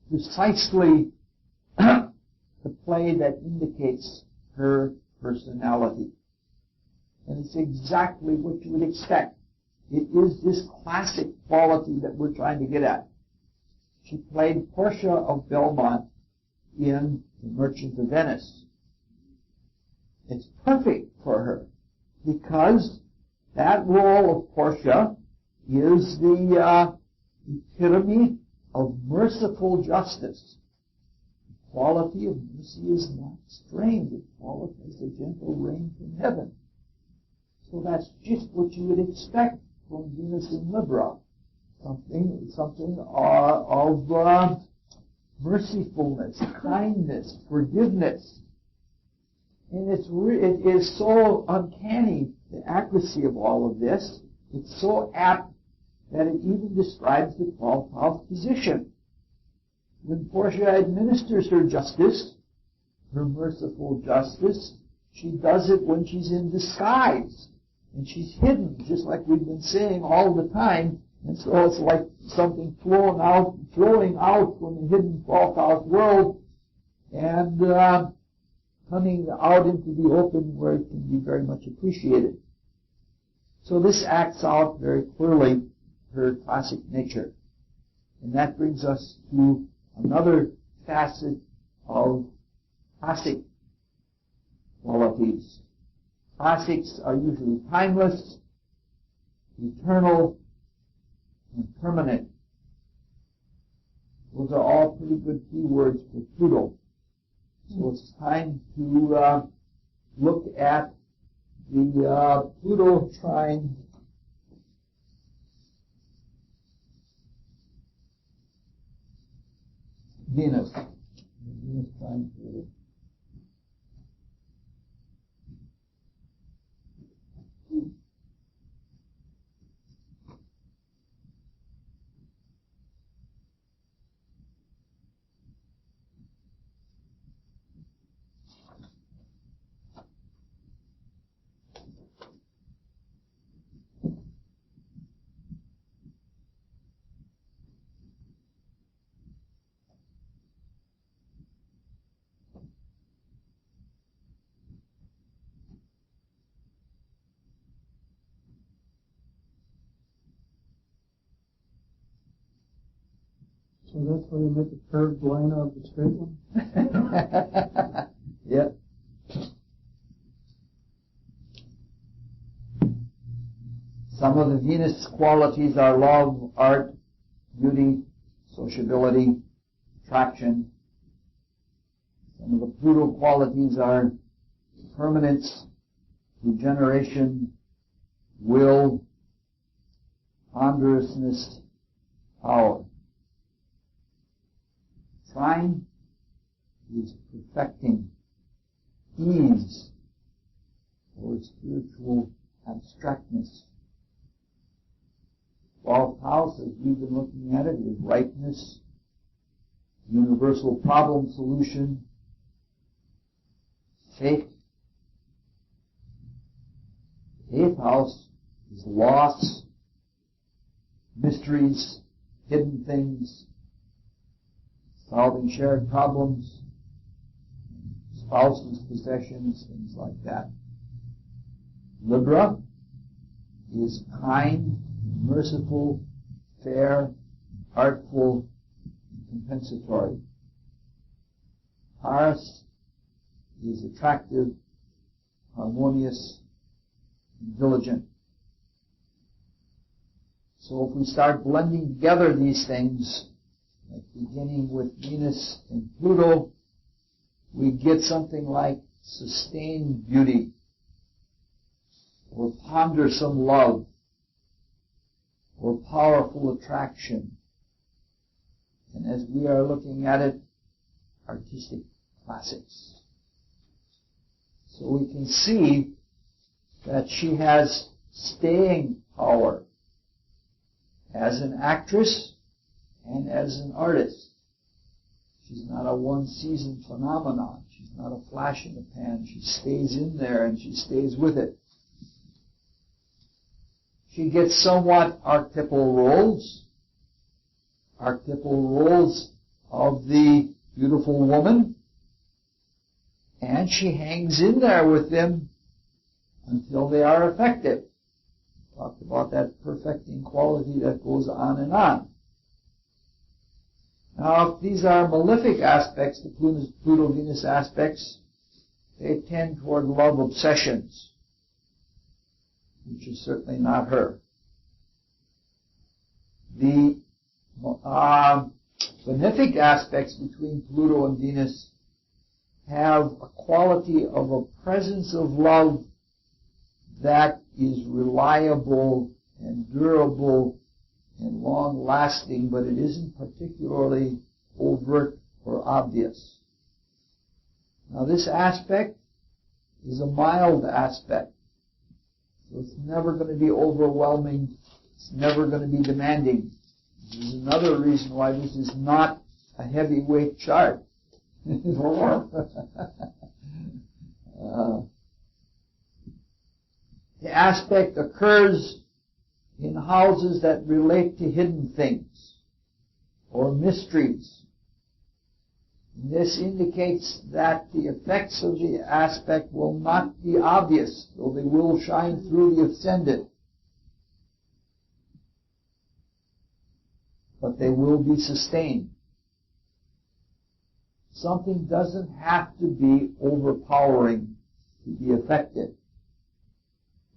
precisely the play that indicates her personality. And it's exactly what you would expect. It is this classic quality that we're trying to get at. She played Portia of Belmont in The Merchant of Venice. It's perfect for her because that role of Portia is the epitome of merciful justice. The quality of mercy is not strained. It falleth as a gentle rain from heaven. So that's just what you would expect from Venus in Libra. Something of mercifulness, kindness, forgiveness. And it is so uncanny, the accuracy of all of this. It's so apt that it even describes the 12th house position. When Portia administers her justice, her merciful justice, she does it when she's in disguise. And she's hidden, just like we've been saying all the time. And so it's like something flowing out from the hidden 12th house world and coming out into the open where it can be very much appreciated. So this acts out very clearly her classic nature. And that brings us to another facet of classic qualities. Classics are usually timeless, eternal, and permanent. Those are all pretty good keywords for Pluto. So it's time to look at the Pluto trine Venus. Venus trine Pluto. So that's where you make the curved line out of the straight one? Yeah. Some of the Venus qualities are love, art, beauty, sociability, attraction. Some of the Pluto qualities are permanence, regeneration, will, ponderousness, power. Trine is perfecting, ease, or spiritual abstractness. 12th house, as we've been looking at it, is ripeness, universal problem solution, faith. 8th house is loss, mysteries, hidden things, solving shared problems, spouses, possessions, things like that. Libra is kind, merciful, fair, artful, and compensatory. Taurus is attractive, harmonious, and diligent. So if we start blending together these things, like beginning with Venus and Pluto, we get something like sustained beauty, or pondersome love, or powerful attraction. And as we are looking at it, artistic classics. So we can see that she has staying power as an actress and as an artist. She's not a one-season phenomenon. She's not a flash in the pan. She stays in there and she stays with it. She gets somewhat archetypal roles of the beautiful woman, and she hangs in there with them until they are effective. We talked about that perfecting quality that goes on and on. Now, if these are malefic aspects, the Pluto-Venus aspects, they tend toward love obsessions, which is certainly not her. The benefic aspects between Pluto and Venus have a quality of a presence of love that is reliable and durable and long-lasting, but it isn't particularly overt or obvious. Now, this aspect is a mild aspect. So it's never going to be overwhelming. It's never going to be demanding. This is another reason why this is not a heavyweight chart. The aspect occurs in houses that relate to hidden things or mysteries. This indicates that the effects of the aspect will not be obvious, though they will shine through the ascendant. But they will be sustained. Something doesn't have to be overpowering to be effective.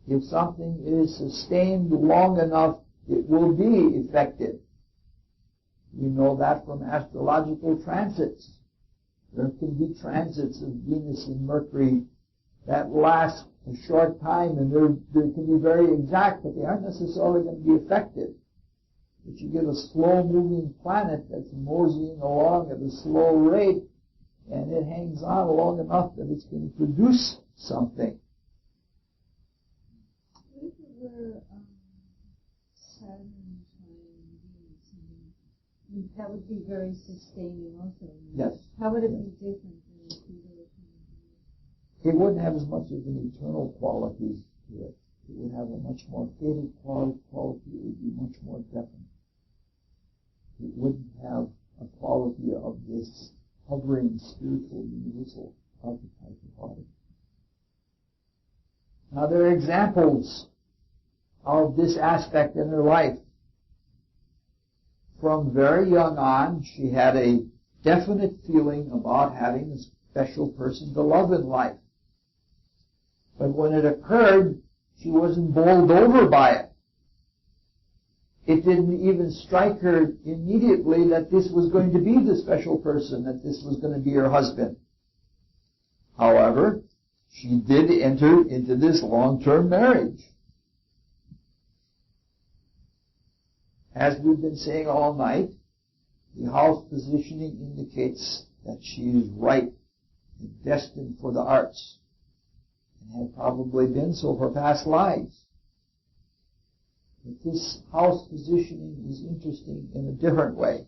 If something is sustained long enough, it will be effective. We know that from astrological transits. There can be transits of Venus and Mercury that last a short time, and they can be very exact, but they aren't necessarily going to be effective. But you get a slow-moving planet that's moseying along at a slow rate, and it hangs on long enough that it's going to produce something. What if it were Saturn trining Venus? That would be very sustaining also. Yes. How would it be different than Pluto? It wouldn't have as much of an eternal quality to it. It would have a much more faded quality. It would be much more definite. It wouldn't have a quality of this hovering spiritual universal archetype about it. Now, there are examples of this aspect in her life. From very young on, she had a definite feeling about having a special person to love in life. But when it occurred, she wasn't bowled over by it. it didn't even strike her immediately that this was going to be the special person, that this was going to be her husband. However, she did enter into this long-term marriage. As we've been saying all night, the house positioning indicates that she is ripe and destined for the arts, and had probably been so for past lives. But this house positioning is interesting in a different way.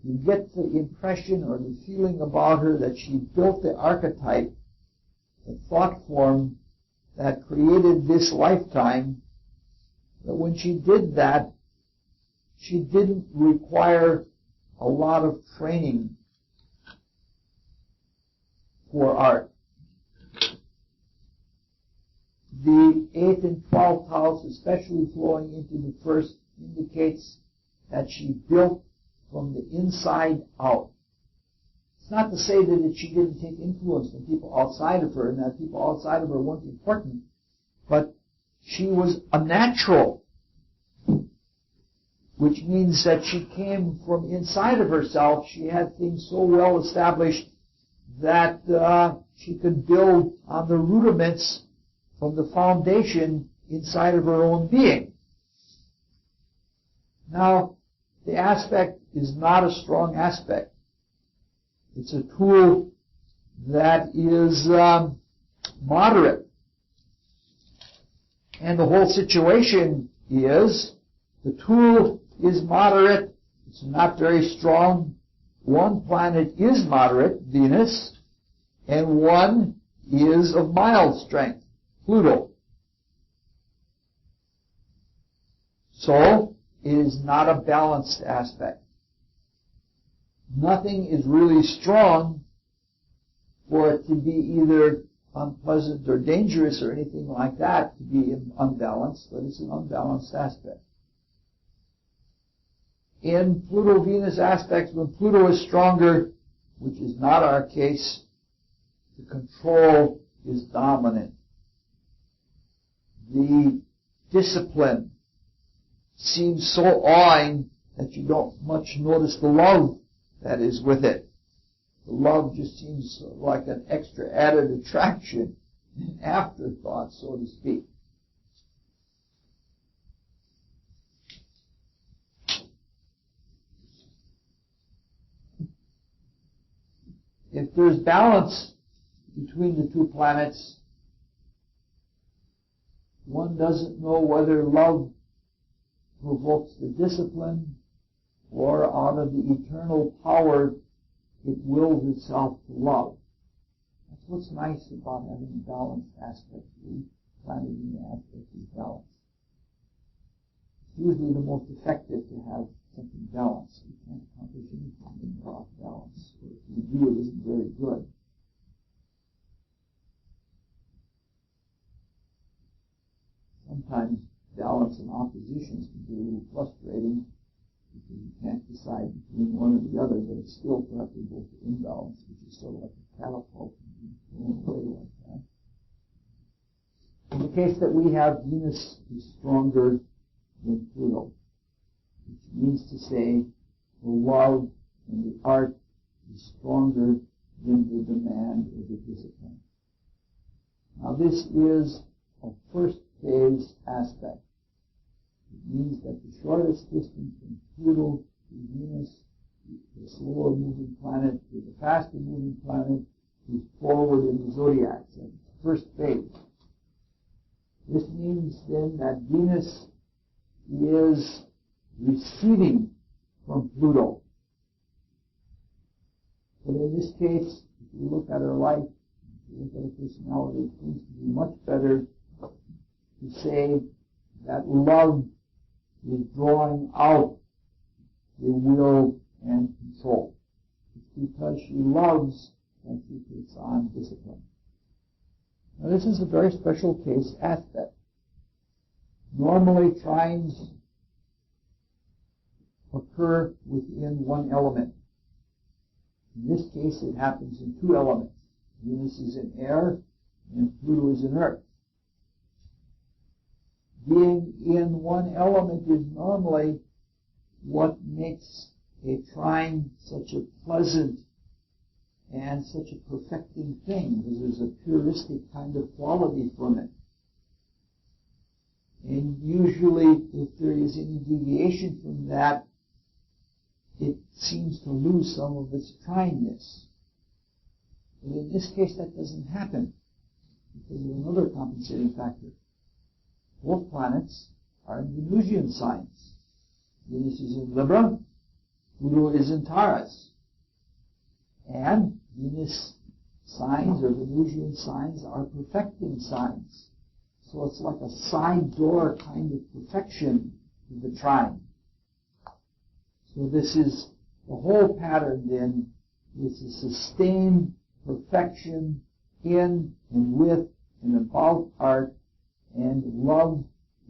You get the impression or the feeling about her that she built the archetype, the thought form that created this lifetime, but when she did that, she didn't require a lot of training for art. The 8th and 12th house, especially flowing into the first, indicates that she built from the inside out. It's not to say that she didn't take influence from people outside of her and that people outside of her weren't important, but she was a natural, which means that she came from inside of herself. She had things so well established that she could build on the rudiments from the foundation inside of her own being. Now, the aspect is not a strong aspect. It's a tool that is moderate. And the whole situation is, the tool is moderate, it's not very strong. One planet is moderate, Venus, and one is of mild strength, Pluto. So, it is not a balanced aspect. Nothing is really strong for it to be either unpleasant or dangerous or anything like that, to be unbalanced, but it's an unbalanced aspect. In Pluto-Venus aspects, when Pluto is stronger, which is not our case, the control is dominant. The discipline seems so awing that you don't much notice the love that is with it. The love just seems like an extra added attraction, an afterthought, so to speak. If there's balance between the two planets, one doesn't know whether love provokes the discipline or out of the eternal power it wills itself to love. That's what's nice about having a balanced aspect. The planet in the aspect is balanced. It's usually the most effective to have something balanced. You can't accomplish anything when you're off balance. Or if you do, it isn't very good. Sometimes balance and oppositions can be a little frustrating because you can't decide between one or the other, but it's still preferable to imbalance, which is sort of like a catapult and thrown away like that. In the case that we have, Venus is stronger than Pluto, which means to say the love and the art is stronger than the demand or the discipline. Now this is a first phase aspect. It means that the shortest distance from Pluto to Venus, the slower moving planet, to the faster moving planet, is forward in the zodiac. So first phase. This means then that Venus is receding from Pluto. But in this case, if you look at her life, if you look at her personality, it seems to be much better to say that love is drawing out the will and control. It's because she loves that she takes on discipline. Now this is a very special case aspect. Normally trines occur within one element. In this case it happens in two elements. Venus is in air and Pluto is in earth. being in one element is normally what makes a trine such a pleasant and such a perfecting thing, because there's a puristic kind of quality from it. And usually, if there is any deviation from that, it seems to lose some of its trineness. But in this case, that doesn't happen, because of another compensating factor. Both planets are in Venusian signs. Venus is in Libra, Pluto is in Taurus. And Venus signs or Venusian signs are perfecting signs. So it's like a side door kind of perfection to the trine. So this is the whole pattern then is a sustained perfection in and with and about art, and love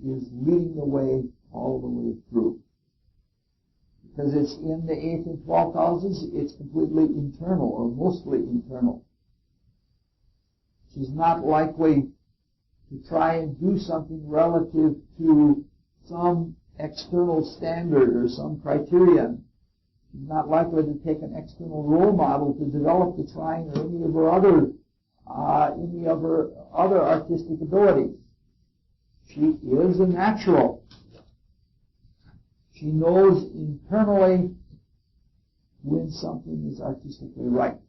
is leading the way all the way through. Because it's in the 8th and 12th houses, it's completely internal, or mostly internal. She's not likely to try and do something relative to some external standard or some criterion. She's not likely to take an external role model to develop the trine or any of her other artistic abilities. She is a natural. She knows internally when something is artistically right.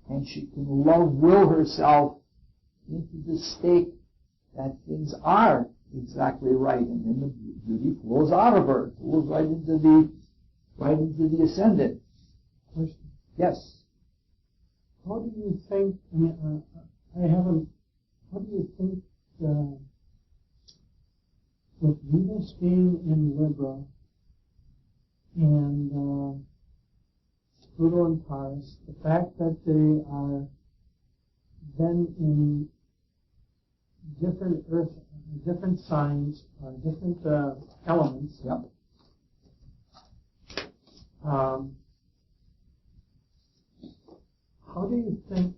And she can will herself into the state that things are exactly right, and then the beauty flows out of her, flows right into the ascendant. Question. Yes. How do you think, how do you think, with Venus being in Libra and Pluto and Taurus, the fact that they are then in different signs, different elements. Yep. How do you think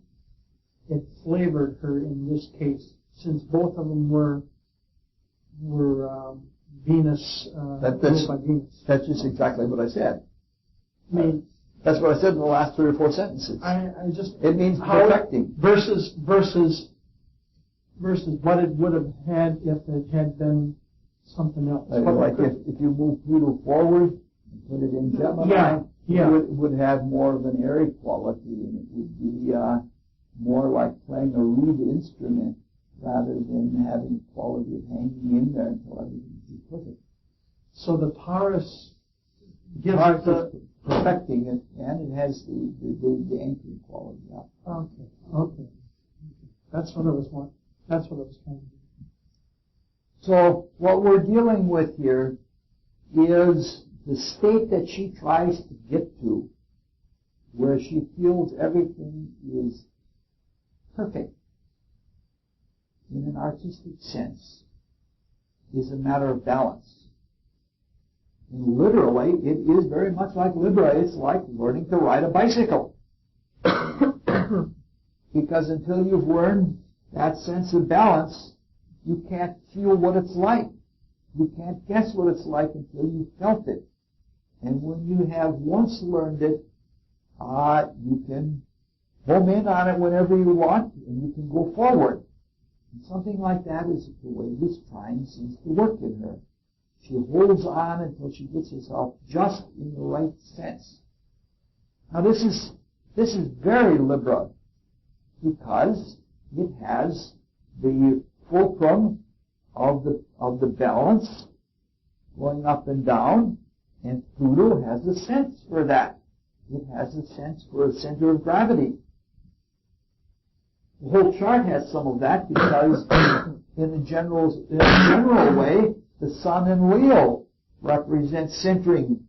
it flavored her in this case, since both of them were Venus, ruled by Venus? That's just exactly what I said. I mean, that's what I said in the last 3 or 4 sentences. It means perfecting. Versus what it would have had if it had been something else. Like if you move Pluto forward and put it in Gemini, it would have more of an airy quality, and it would be more like playing a reed instrument rather than having the quality of hanging in there until everything is perfect. So the Taurus gives Taurus is perfecting it, and it has the anchoring quality. Okay. That's what I was wanting. That's what I was trying to do. So what we're dealing with here is the state that she tries to get to, where she feels everything is perfect in an artistic sense, is a matter of balance. And literally, it is very much like Libra. It's like learning to ride a bicycle. Because until you've learned that sense of balance, you can't feel what it's like. You can't guess what it's like until you've felt it. And when you have once learned it, you can home in on it whenever you want, and you can go forward. And something like that is the way this trine seems to work in her. She holds on until she gets herself just in the right sense. Now this is very Libra, because it has the fulcrum of the balance going up and down, and Pluto has a sense for that. It has a sense for a center of gravity. The whole chart has some of that, because in a general way, the Sun in Leo represents centering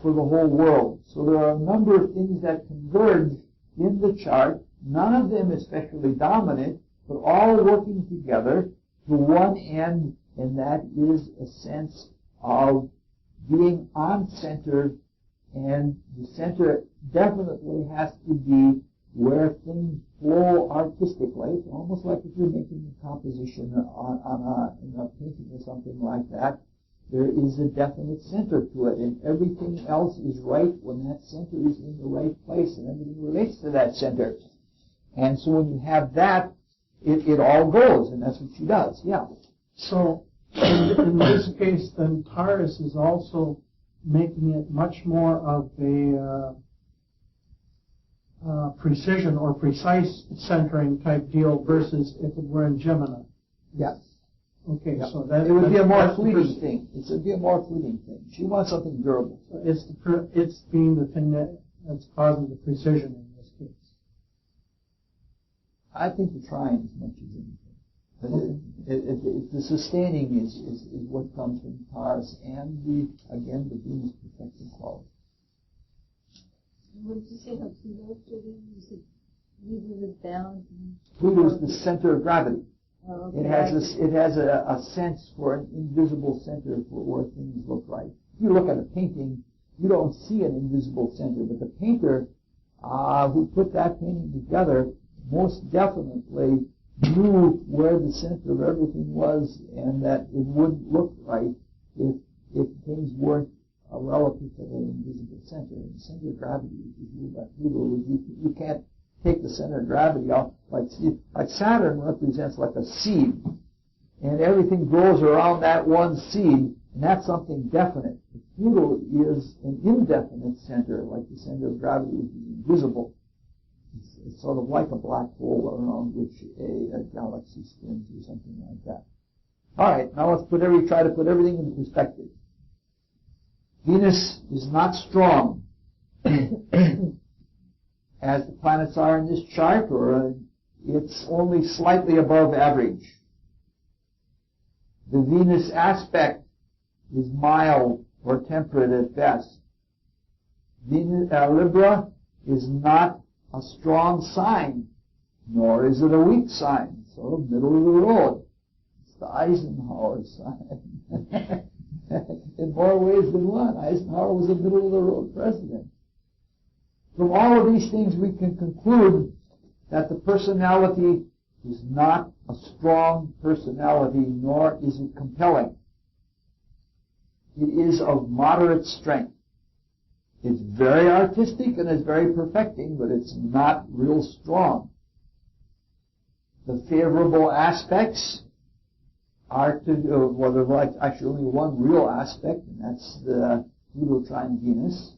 for the whole world. So there are a number of things that converge in the chart, none of them especially dominant, but all working together to one end, and that is a sense of being on center, and the center definitely has to be where things flow artistically. It's almost like if you're making a composition in a painting or something like that. There is a definite center to it, and everything else is right when that center is in the right place, and everything relates to that center. And so when you have that, it all goes, and that's what she does. Yeah. So in this case, then Taurus is also making it much more of a precision or precise centering type deal versus if it were in Gemini. Yes. Okay, Yep. so that it would be a more that's fleeting thing. It would be a more fleeting thing. She wants something durable. It's being the thing that's causing the precision in this case. I think the trying as much as anything. The sustaining is what comes from Taurus and the Venus perfecting quality. What did you say how Pluto fit in? You said Libra was balanced. Pluto is the center of gravity. Oh, okay. It has a sense for an invisible center for where things look right. If you look at a painting, you don't see an invisible center, but the painter who put that painting together most definitely knew where the center of everything was, and that it wouldn't look right if things weren't relative to the invisible center. And the center of gravity is ruled by Pluto. You can't take the center of gravity off, like Saturn represents like a seed, and everything grows around that one seed, and that's something definite. Pluto is an indefinite center, like the center of gravity, which is invisible. It's sort of like a black hole around which a galaxy spins or something like that. All right, now let's try to put everything into perspective. Venus is not strong as the planets are in this chart, or it's only slightly above average. The Venus aspect is mild or temperate at best. Libra is not a strong sign, nor is it a weak sign, sort of middle of the road. It's the Eisenhower sign. In more ways than one. Eisenhower was a middle of the road president. From all of these things, we can conclude that the personality is not a strong personality, nor is it compelling. It is of moderate strength. It's very artistic and it's very perfecting, but it's not real strong. The favorable aspects are there's actually only one real aspect, and that's the Pluto trine Venus.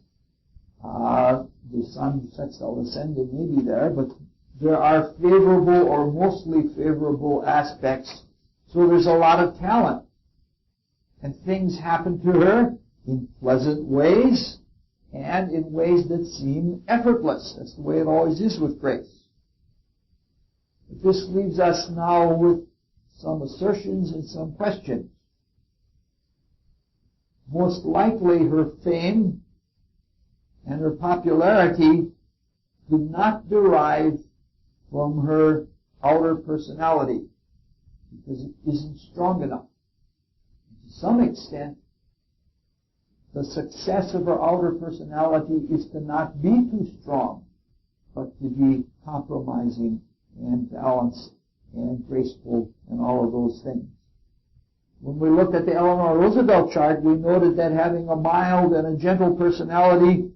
The Sun sextile ascendant may be there, but there are favorable or mostly favorable aspects. So there's a lot of talent. And things happen to her in pleasant ways and in ways that seem effortless. That's the way it always is with grace. But this leaves us now with some assertions and some questions. Most likely her fame and her popularity did not derive from her outer personality, because it isn't strong enough. To some extent, the success of her outer personality is to not be too strong, but to be compromising and balanced and graceful and all of those things. When we looked at the Eleanor Roosevelt chart, we noted that having a mild and a gentle personality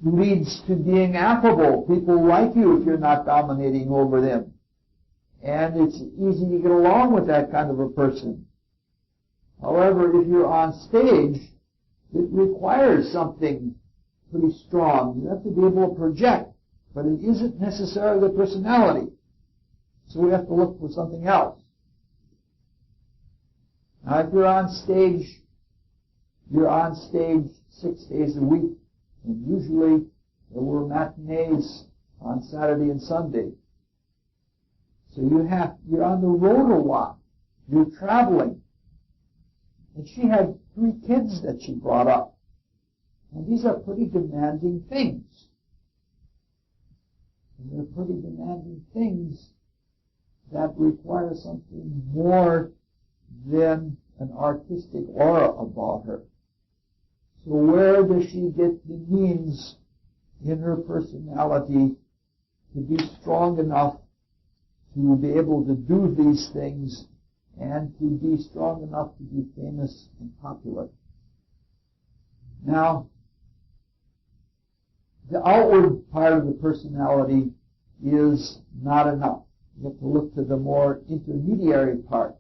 leads to being affable. People like you if you're not dominating over them. And it's easy to get along with that kind of a person. However, if you're on stage, it requires something pretty strong. You have to be able to project, but it isn't necessarily the personality. So we have to look for something else. Now, if you're on stage 6 days a week, and usually there were matinees on Saturday and Sunday. So you're on the road a lot. You're traveling. And she had 3 kids that she brought up. And these are pretty demanding things. And they're pretty demanding things that require something more than an artistic aura about her. So where does she get the means in her personality to be strong enough to be able to do these things and to be strong enough to be famous and popular. Now, the outward part of the personality is not enough. You have to look to the more intermediary part,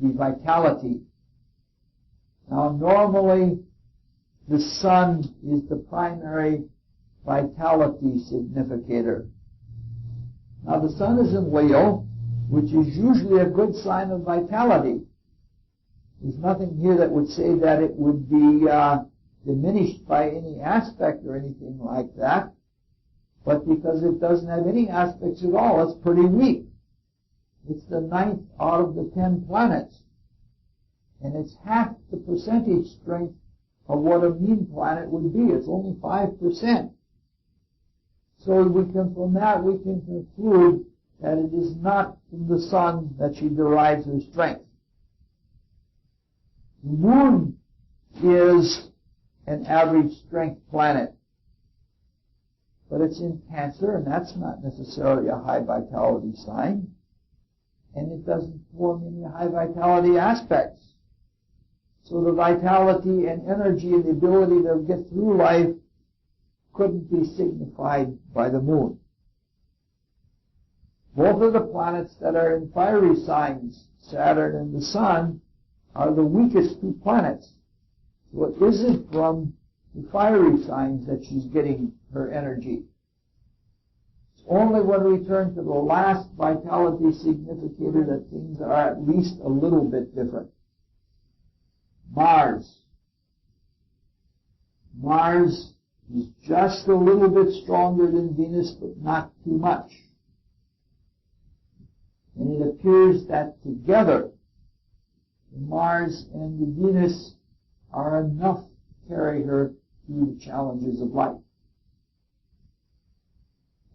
the vitality. Now, normally, the sun is the primary vitality significator. Now, the sun is in Leo, which is usually a good sign of vitality. There's nothing here that would say that it would be diminished by any aspect or anything like that. But because it doesn't have any aspects at all, it's pretty weak. It's the 9th out of the 10 planets. And it's half the percentage strength of what a mean planet would be. It's only 5%. So from that we can conclude that it is not from the sun that she derives her strength. The moon is an average strength planet, but it's in Cancer, and that's not necessarily a high vitality sign, and it doesn't form any high vitality aspects. So the vitality and energy and the ability to get through life couldn't be signified by the moon. Both of the planets that are in fiery signs, Saturn and the Sun, are the weakest two planets. So it isn't from the fiery signs that she's getting her energy. It's only when we turn to the last vitality significator that things are at least a little bit different. Mars. Mars is just a little bit stronger than Venus, but not too much. And it appears that together, Mars and the Venus are enough to carry her through the challenges of life.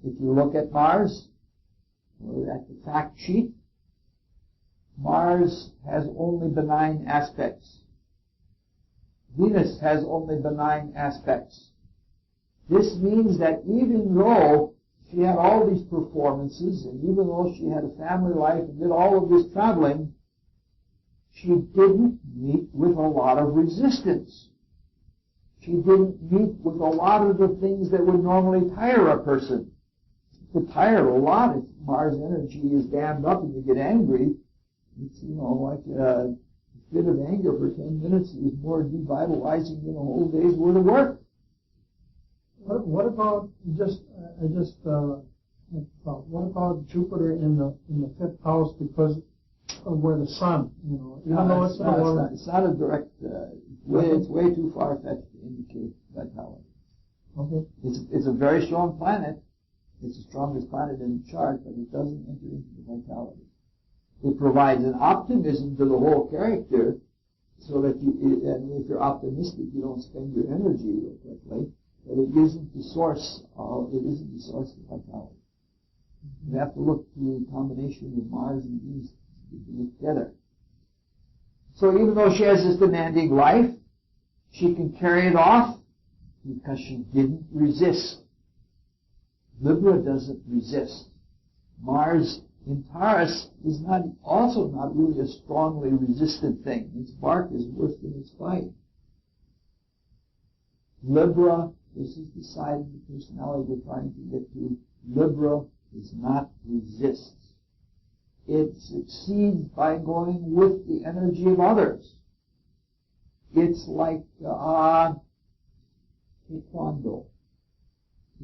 If you look at Mars, or at the fact sheet, Mars has only benign aspects. Venus has only benign aspects. This means that even though she had all these performances, and even though she had a family life and did all of this traveling, she didn't meet with a lot of resistance. She didn't meet with a lot of the things that would normally tire a person. It could tire a lot if Mars energy is dammed up and you get angry. It's, like a fit of anger for 10 minutes is more devitalizing than a whole day's worth of work. What about what about Jupiter in the 5th house because of where the sun, even though it's not a direct, it's way too far-fetched to indicate vitality. Okay. It's a very strong planet. It's the strongest planet in the chart, but it doesn't enter into the vitality. It provides an optimism to the whole character, so that and if you're optimistic, you don't spend your energy real quickly. But it isn't the source of vitality. You have to look to the combination of Mars and Venus together. So even though she has this demanding life, she can carry it off because she didn't resist. Libra doesn't resist. Mars in Taurus is also not really a strongly resistant thing. Its bark is worse than its bite. Libra, this is the side of the personality we're trying to get to. Libra does not resist. It succeeds by going with the energy of others. It's like taekwondo.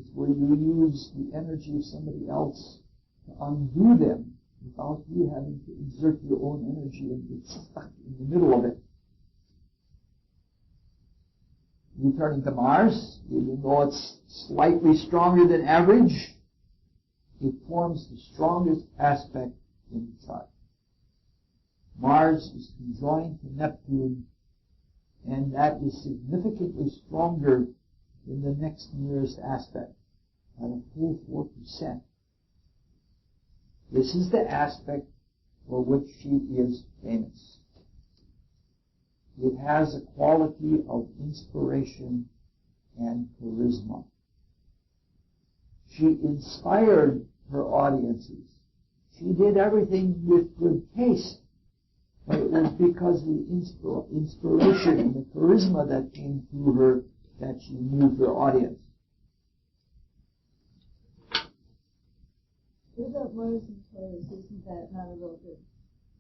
It's where you use the energy of somebody else to undo them without you having to exert your own energy and get stuck in the middle of it. Returning to Mars, even though it's slightly stronger than average, it forms the strongest aspect in the chart. Mars is conjoined to Neptune, and that is significantly stronger than the next nearest aspect, by a full 4%. This is the aspect for which she is famous. It has a quality of inspiration and charisma. She inspired her audiences. She did everything with good taste. But it was because of the inspiration and the charisma that came through her that she moved her audience. What about Mars and Taurus? Isn't that not a real good,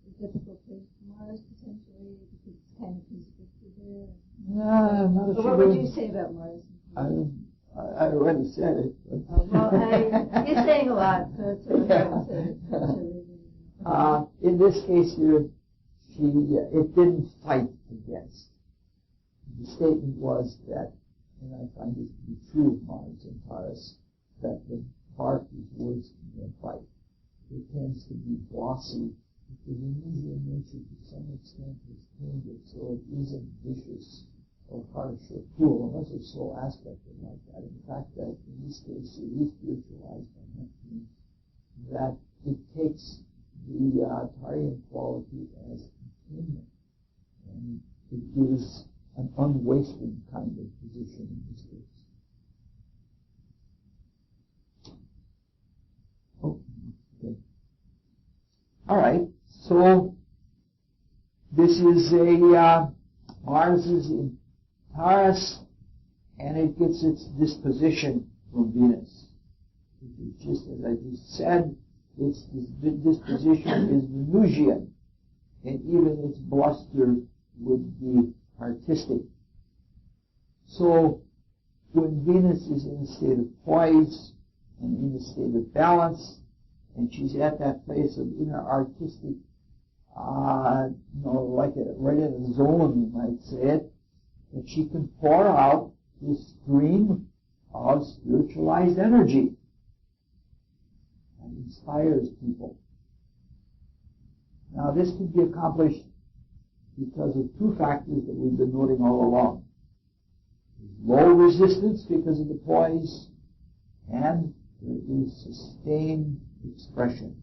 a difficult place for Mars potentially because it's kind of constricted there? Yeah, not a What would you say about Mars and Taurus? I already said it. Well, you're saying a lot, so it's hard to in this case here, it didn't fight against. The statement was that, and I find this to be true of Mars and Taurus, that the bark is worse than the fight. It tends to be glossy. The Venusian nature to some extent has tamed it so it isn't vicious or harsh or cruel, unless it's so aspected like that. In fact, that in this case it is spiritualized by Neptune, that it takes the Tarian quality as containment, and it is an unwasting kind of position in this case. Oh, okay. All right, so this is Mars is in Taurus, and it gets its disposition from Venus. Just as I just said, its disposition is Venusian, and even its bluster would be artistic. So, when Venus is in a state of poise and in a state of balance, and she's at that place of inner artistic, like right in a zone, you might say it, that she can pour out this stream of spiritualized energy and inspires people. Now, this can be accomplished because of two factors that we've been noting all along. Low resistance because of the poise, and there is sustained expression.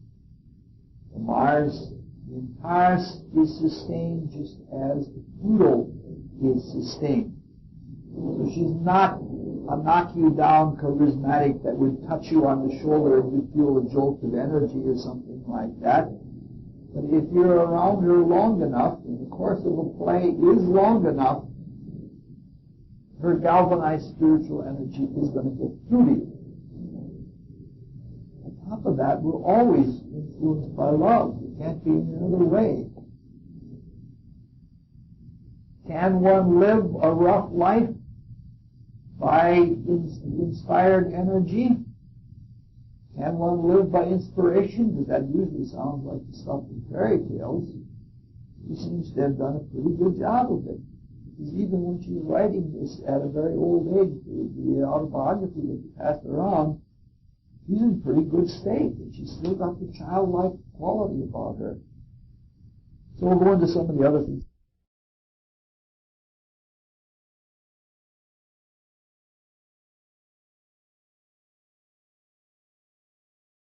The Mars in Taurus is sustained just as Pluto is sustained. So she's not a knock-you-down charismatic that would touch you on the shoulder and you feel a jolt of energy or something like that. But if you're around her long enough, and the course of a play is long enough, her galvanized spiritual energy is going to get through to you. On top of that, we're always influenced by love. It can't be any other way. Can one live a rough life by inspired energy? Can one live by inspiration? Because that usually sounds like the stuff in fairy tales. She seems to have done a pretty good job of it. Because even when she's writing this at a very old age, the autobiography that she passed around, she's in pretty good state. And she's still got the childlike quality about her. So we'll go into some of the other things.